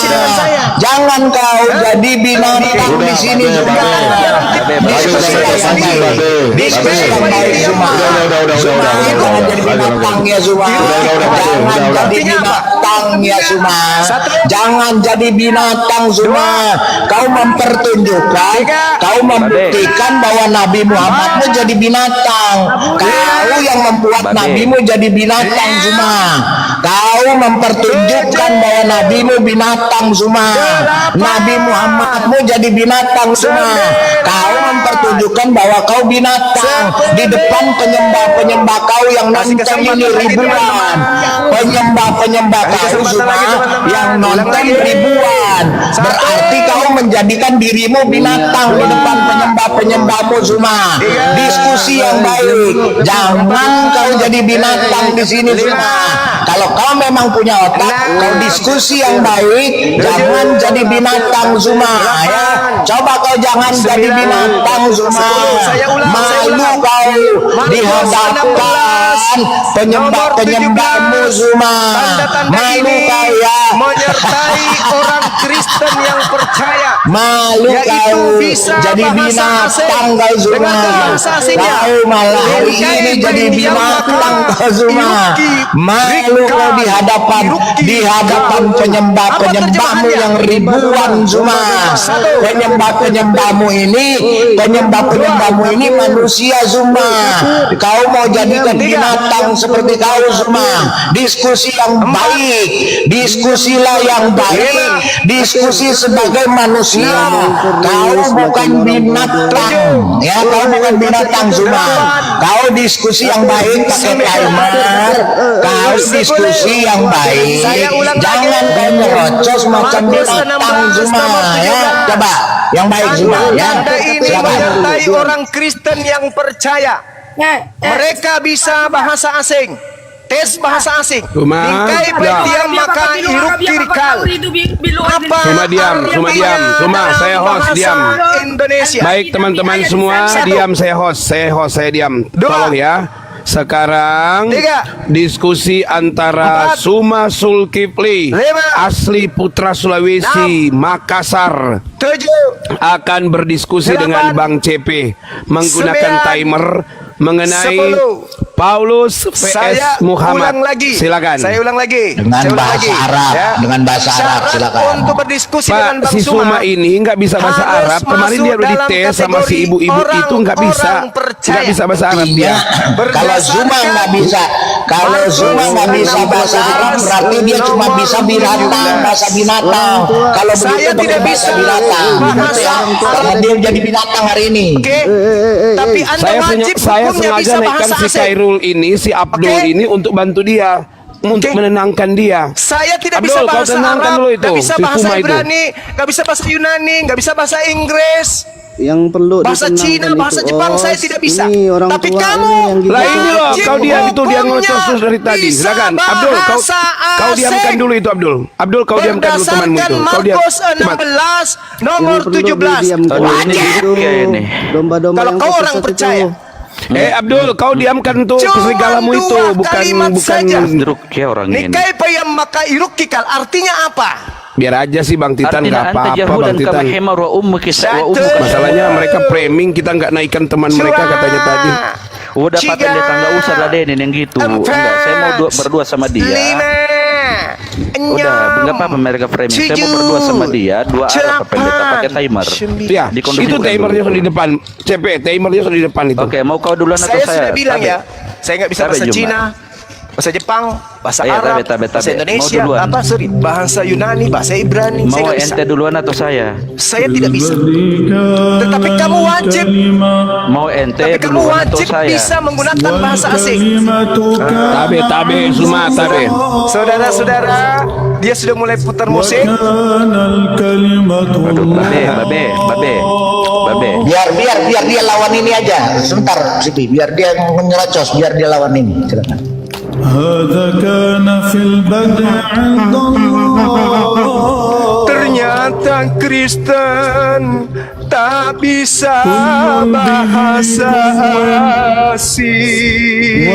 Jangan kau jadi binatang di sini Zuma. Diskusi yang baik. Diskusi yang baik Zuma. Zuma, jangan jadi binatang ya Zuma. Jangan jadi binatang ya Zuma. Jangan jadi binatang Zuma. Kau mempertunjukkan, kau membuktikan bahwa Nabi Muhammadmu jadi binatang. Kau yang membuat nabimu jadi binatang Zuma. kau mempertunjukkan bahwa nabimu binatang semua. Nabi Muhammadmu jadi binatang semua. Kau mempertunjukkan bahwa kau binatang di depan penyembah-penyembah kau yang nonton ini ribuan. Penyembah-penyembah kau semua yang nonton ribuan. Berarti kau menjadikan dirimu binatang di depan penyembah-penyembahmu semua. Diskusi yang baik. Jangan kau jadi binatang di sini semua. Kalau kau memang punya otak, kau diskusi yang baik. Jangan jadi binatang semua. Ya, coba kau jangan jadi binatang semua. Malu kau di hadapan penyembah-penyembahmu semua. Malu kau ya. Menyertai orang Kristen yang percaya. Malu kau jadi binatang kau semua. Kau malah hari ini jadi binatang kau semua. Malu kau di hadapan penyembah-penyembahmu yang ribuan semua. Penyembah-penyembahmu ini manusia semua. Kau mau jadikan binatang seperti kau semua. Diskusi yang baik, diskusilah yang baik, diskusi sebagai manusia. Kau bukan binatang, ya, kau bukan binatang semua. Kau diskusi yang baik pakai timer. Kau diskusi yang baik. Jangan kau nyerocos macam binatang semua, ya. Coba yang baik semua, ya. Anda ini menyertai orang Kristen yang percaya. Mereka bisa bahasa asing, tes bahasa asing. Bingkai diam maka iruk kirikal. Apa? Cuma saya host diam. Indonesia. Baik teman-teman semua, diam, saya diam. Tolong ya. Sekarang diskusi antara Suma Zulkifli, asli putra Sulawesi, Makassar, akan berdiskusi dengan Bang CP menggunakan timer mengenai Paulus vs Muhammad. Silakan. Saya ulang lagi. Dengan bahasa Arab, dengan bahasa Arab, silakan. Untuk berdiskusi Pak, dengan Bang si Suma ini nggak bisa bahasa harus Arab. Kemarin dia udah dites sama si ibu-ibu itu nggak bisa bahasa Arab dia. Kalau Zuma nggak bisa, bahasa Arab, berarti dia cuma bisa binatang, bahasa binatang. Kalau Saya begitu tidak pakai bisa bahasa binatang, bahasa ya. Karena dia jadi binatang hari ini. Oke. Tapi Anda wajib Saya hukumnya sengaja bisa naikkan bahasa si asing. Khairul ini, si Abdul ini untuk bantu dia, untuk menenangkan dia. Saya tidak Abdul, bisa kau bahasa tenangkan Arab, dulu itu, nggak bisa si bahasa Suma itu. Ibrani, nggak bisa bahasa Yunani, nggak bisa bahasa Inggris. Yang perlu Bahasa Cina, ditenangkan bahasa itu, Jepang oh, saya tidak bisa. ini orang Tapi tua kamu ini yang Lah ini loh, wajib kau diam itu, dia hukumnya ngocos dari tadi. bisa Silakan, Abdul, bahasa kau diamkan asing. dulu itu, Abdul. Abdul, kau diamkan dulu temanmu itu. Kau diam. Markus Cepat. 16 nomor Yang perlu 17. didiamkan Ini itu kayak ini. domba-domba Kalau yang kau tersesat orang itu. percaya, Abdul, kau diamkan tuh Cuma keserigalamu itu, dua bukan kalimat saja. Jeruk ya orang ini. nikai payam maka iruk kikal artinya apa? Biar aja sih Bang Titan, Artinya nggak anta apa-apa jahudan Bang Titan. kama hemar wa ummuki wa ummuka. Masalahnya mereka framing, kita nggak naikkan teman mereka katanya tadi. Udah Pak Pendeta nggak usah ladenin yang gitu. Enggak, saya mau berdua sama dia. Udah, nggak apa-apa mereka framing. Saya mau berdua sama dia, dua arah Pak Pendeta pakai timer. Ya, Dikondisikan itu timernya dulu. sudah di depan. CP, timernya sudah di depan itu. Oke, mau kau duluan atau Saya saya? sudah bilang Tabe. ya, saya nggak bisa Tabe bahasa Juma. Cina, bahasa Jepang, bahasa Iya, Arab, tabe. bahasa Indonesia, Mau duluan? bahasa Yunani, bahasa Ibrani. Saya Mau nggak bisa. ente duluan atau saya? Saya tidak bisa. Tetapi kamu wajib. Mau ente Tapi kamu duluan atau wajib saya? bisa menggunakan bahasa asing. Tabe, Suma, tabe. Saudara-saudara, dia sudah mulai putar musik. Aduh, babe. Biar dia lawan ini aja. Sebentar, Sipi. Biar dia menyerocos, biar dia lawan ini. Silakan. Ternyata Kristen tak bisa bahasa asing.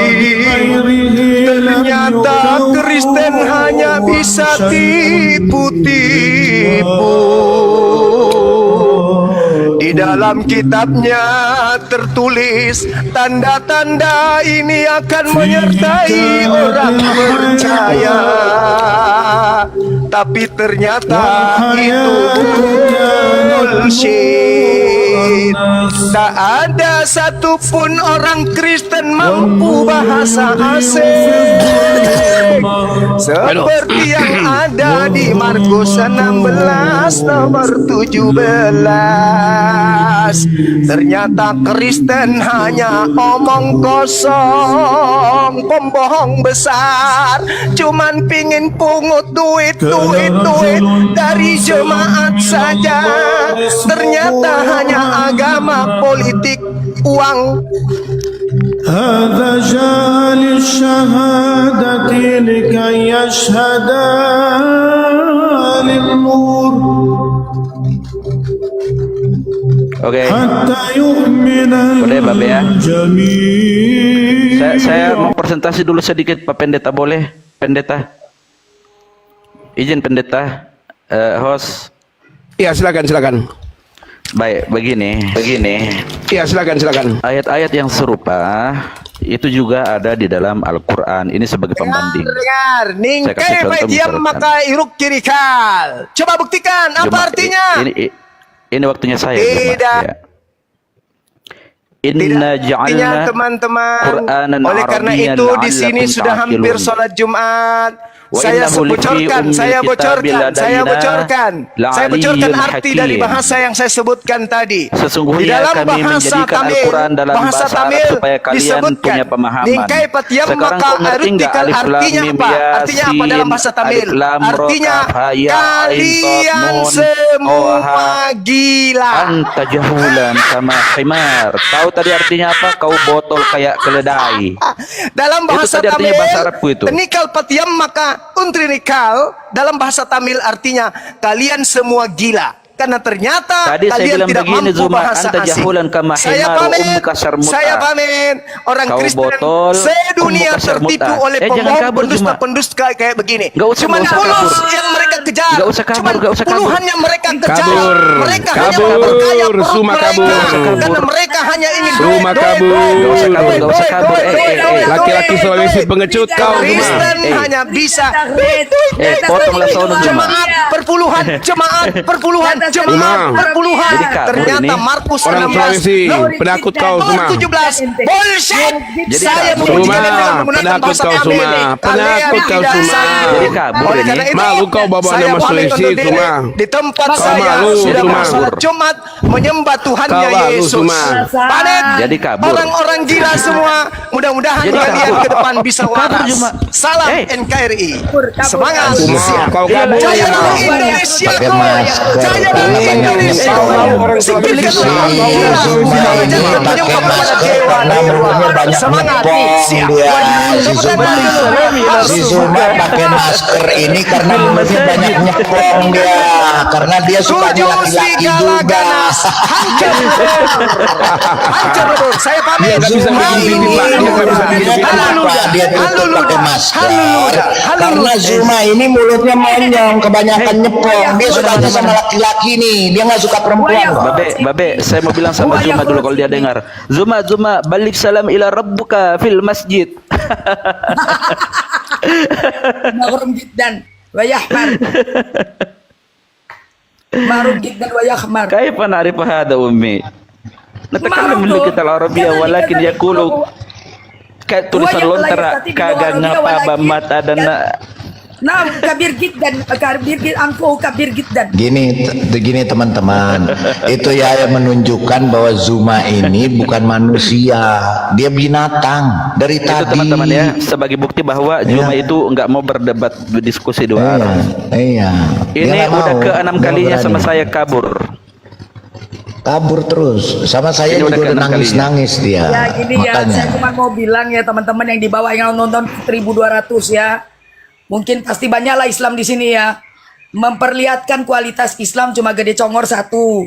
Ternyata Kristen hanya bisa tipu-tipu. Di dalam kitabnya tertulis tanda-tanda ini akan menyertai orang percaya. Tapi ternyata itu bullshit. sulit. Tak ada satupun orang Kristen mampu bahasa asing seperti yang ada di Markus 16 nomor 17. Ternyata Kristen hanya omong kosong, pembohong besar, cuman pingin pungut duit dari jemaat saja. Ternyata hanya agama, politik, uang. هذا جاء للشهادة لكي يشهد للنور Oke. حتى يؤمن Boleh Babe ya. الجميع. Saya mau presentasi dulu sedikit Pak Pendeta, boleh? Pendeta. Izin Pendeta, host. Iya, silakan. Baik, begini. Iya, silakan. Ayat-ayat yang serupa itu juga ada di dalam Al-Quran. Ini sebagai pembanding. Dengar, Saya kasih ningkai contoh pai diam misalkan. maka iruk kirikal. Coba buktikan apa Cuma, artinya? Ini waktunya saya. Tidak. Ya. Inna Artinya ja'alna teman-teman. Qur'anan Oleh karena Arabiyyan itu di sini la'allakum sudah hampir ta'qilun. sholat Jumat. Wa Saya innahu lifi bocorkan ummil kitabi arti ladaina dari hakim. bahasa yang saya sebutkan tadi. Di Sesungguhnya dalam kami bahasa menjadikan Tamil, Al-Quran dalam bahasa Arab supaya kalian disebutkan, punya pemahaman. Ningkai patiam Sekarang maka kau ngerti nggak artikal alif lam artinya mim apa? ya Artinya apa dalam bahasa sin, Tamil? alif lam ro Artinya kaf ha ya ain kalian sad nun semua ha gila. anta jahulan sama himar. Tahu tadi artinya apa? Kau botol kayak keledai. Dalam bahasa tadi artinya Tamil, bahasa Arabku itu. tenikal patiam maka untrinikal dalam bahasa Tamil artinya kalian semua gila. Karena ternyata Tadi saya kalian bilang tidak begini, mampu Zuma, bahasa anta asing. jahulan kama himaru ummuka syarmuta. Saya pamit. Orang Kau Kristen botol, sedunia ummuka syarmuta. tertipu oleh Jangan pembohong kabur, Zuma. pendusta kayak begini. Nggak usah Cuman kabur. polos yang mereka kejar. Nggak usah kabur, Cuman nggak usah kabur. puluhan yang mereka kejar. Kabur. Mereka hanya Kabur. memperkaya perut Zuma mereka. kabur. Karena mereka hanya ingin Zuma kabur. Nggak usah kabur, nggak usah kabur. Laki-laki Sulawesi pengecut kau, Zuma. Kristen hanya bisa Potonglah sono, Zuma. jemaat perpuluhan Zuma. Jadi kabur ternyata ini. Markus Orang 16 Sulawesi penakut kau, Zuma. 17 bullshit. Jadi Saya kabur. mengujikan Zuma, dengan menggunakan penakut bahasa kau, Tamil. Zuma. Kalian Penakut kau, tidak Zuma. sanggup. Jadi kabur Oleh ini. karena itu, Malu kau bawa saya nama pamit Sulawesi, undur diri. Zuma. Di tempat Kau saya malu, sudah Zuma. bersolat Jumat menyembah Tuhannya Kau malu, Yesus. Zuma. Panen. Jadi kabur. Orang-orang gila semua. Mudah-mudahan Jadi kalian kabur. ke depan bisa Kabur, waras. Zuma. Salam NKRI. Semangat. Zuma, kau kabur. Jayalah Indonesia. Pakai masker. Jayalah Indonesia. Kau malu orang Sulawesi. Zuma ini pakai masker karena mulutnya banyak nyepong dia. Si Zuma pakai masker ini karena mulutnya banyak nyepong dia. Karena dia sukanya laki-laki juga. Hancur lebur. Saya pamit. Dia nggak bisa bikin pipit, Pak. Dia nggak bisa bikin pipit. Dia tutup pakai masker karena Zuma ini mulutnya monyong, kebanyakan nyepong. Dia sukanya sama laki-laki nih, dia nggak suka perempuan. Babe, saya mau bilang sama Zuma dulu kalau dia dengar. Zuma, balik salam ila rabbuka fil masjid. Marum jiddan wa yahmar. Marum jiddan wa yahmar. Kaifa na'rifu hada ummi? Natakallam Maaf, bil al-arabiyya walakin yaqulu kayak tulisan lontara kagak ngapa ba mata dan Nah, kabir jiddan, angko kabir jiddan. Gini teman-teman, itu ya yang menunjukkan bahwa Zuma ini bukan manusia, dia binatang dari itu tadi. teman-teman ya, sebagai bukti bahwa Zuma itu nggak mau berdebat berdiskusi dua arah. Iya. Dia Ini nggak udah mau, ke-6 dia kalinya berani. sama saya kabur. Kabur terus, sama saya Ini udah juga ke-6 nangis-nangis dia. Ya gini ya, Makanya. saya cuma mau bilang ya teman-teman yang di bawah yang nonton 1.200 ya. Mungkin pasti banyaklah Islam di sini ya. Memperlihatkan kualitas Islam cuma gede congor satu.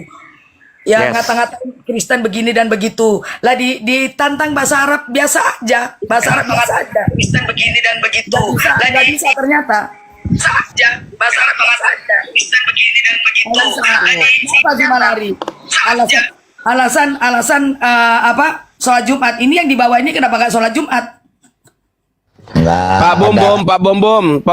Ya Yes. ngata-ngatain Kristen begini dan begitu. Lah ditantang bahasa Arab biasa aja. Bahasa Arab biasa aja. Kristen begini dan begitu. Nggak bisa ternyata. Saja bahasa Arab saja. Kristen begini dan begitu. Apa gimana Ari? Alasan apa? Sholat Jumat ini yang di bawah ini kenapa nggak sholat Jumat? Pak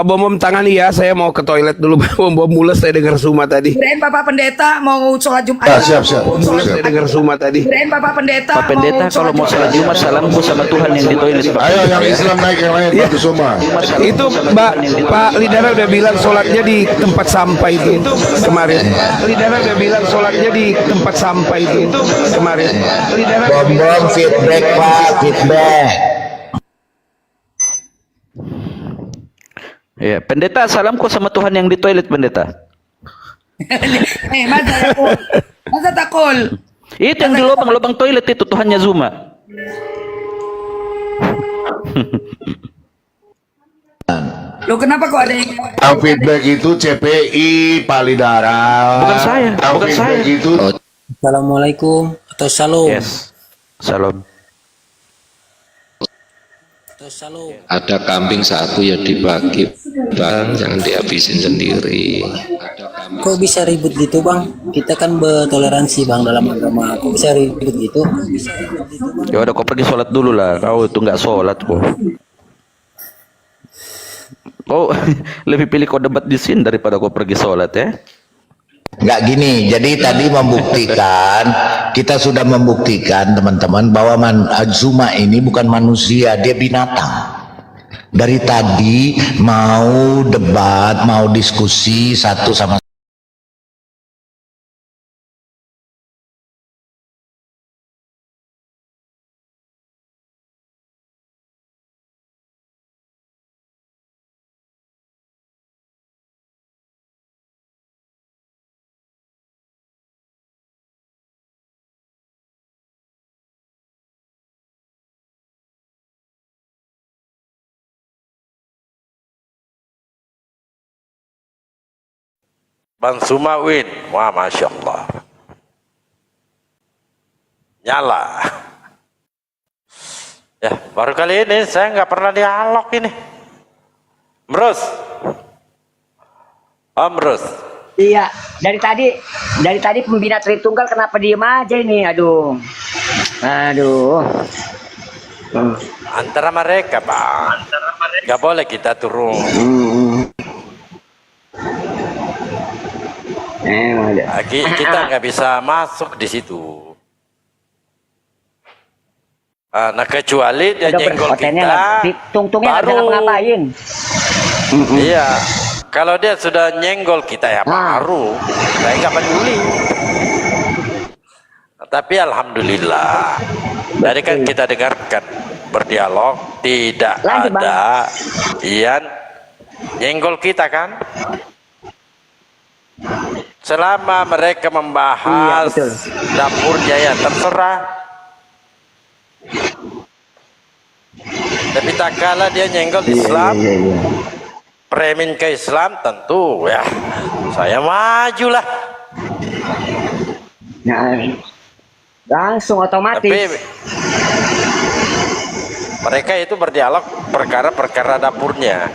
Bom tangani ya, saya mau ke toilet dulu. Pak Bom mules saya dengar Suma tadi. Kirain Bapak Pendeta mau sholat Jumat. Siap. Mules saya dengar Suma tadi. Kirain Bapak Pendeta. Pak Pendeta kalau mau sholat Jumat salamku sama Tuhan yang di toilet. Pak. Ayo yang Islam naik yang lain, Pak Suma. Itu Pak Lidara udah bilang sholatnya di tempat sampah itu kemarin. Lidara udah bilang sholatnya di tempat sampah itu kemarin. Bom feedback Pak, feedback. Ya, Pendeta, salamku sama Tuhan yang di toilet, Pendeta. Masa takol? Itu yang di lubang-lubang toilet itu Tuhannya Zuma. Loh kenapa kok ada yang Yang feedback itu CPI Pak Lidara. Bukan saya, Yang bukan feedback saya. itu Assalamualaikum atau salam. Yes. Salam. Ada kambing satu ya dibagi, Bang, jangan dihabisin sendiri. Kok bisa ribut gitu, Bang? Kita kan bertoleransi, Bang, dalam agama. Kok bisa ribut gitu? Ya udah, kau pergi sholat dulu lah. Kau itu nggak sholat kok. Kau lebih pilih kau debat di sini daripada kau pergi sholat ya. Nggak gini, jadi tadi membuktikan, kita sudah membuktikan teman-teman bahwa Zuma ini bukan manusia, dia binatang. Dari tadi mau debat, mau diskusi satu sama Bang Suma win, wah masya Allah, nyala. Ya baru kali ini saya nggak pernah dialog ini. Mrus, Mrus. Iya, dari tadi pembina Tritunggal kenapa diem aja ini? Aduh. Antara mereka Bang, nggak boleh kita turun. Kita nggak bisa masuk di situ. Nah kecuali dia nyenggol kita, tungtungnya nggak bisa ngapa-ngapain. Iya, kalau dia sudah nyenggol kita ya baru, saya nggak peduli. Tapi alhamdulillah, dari kan kita dengarkan berdialog, tidak ada yang nyenggol kita kan. Selama mereka membahas dapurnya ya terserah. Tapi tak kala dia nyenggol Islam, premin ke Islam, tentu ya saya majulah. Nah, langsung otomatis. Tapi mereka itu berdialog perkara-perkara dapurnya.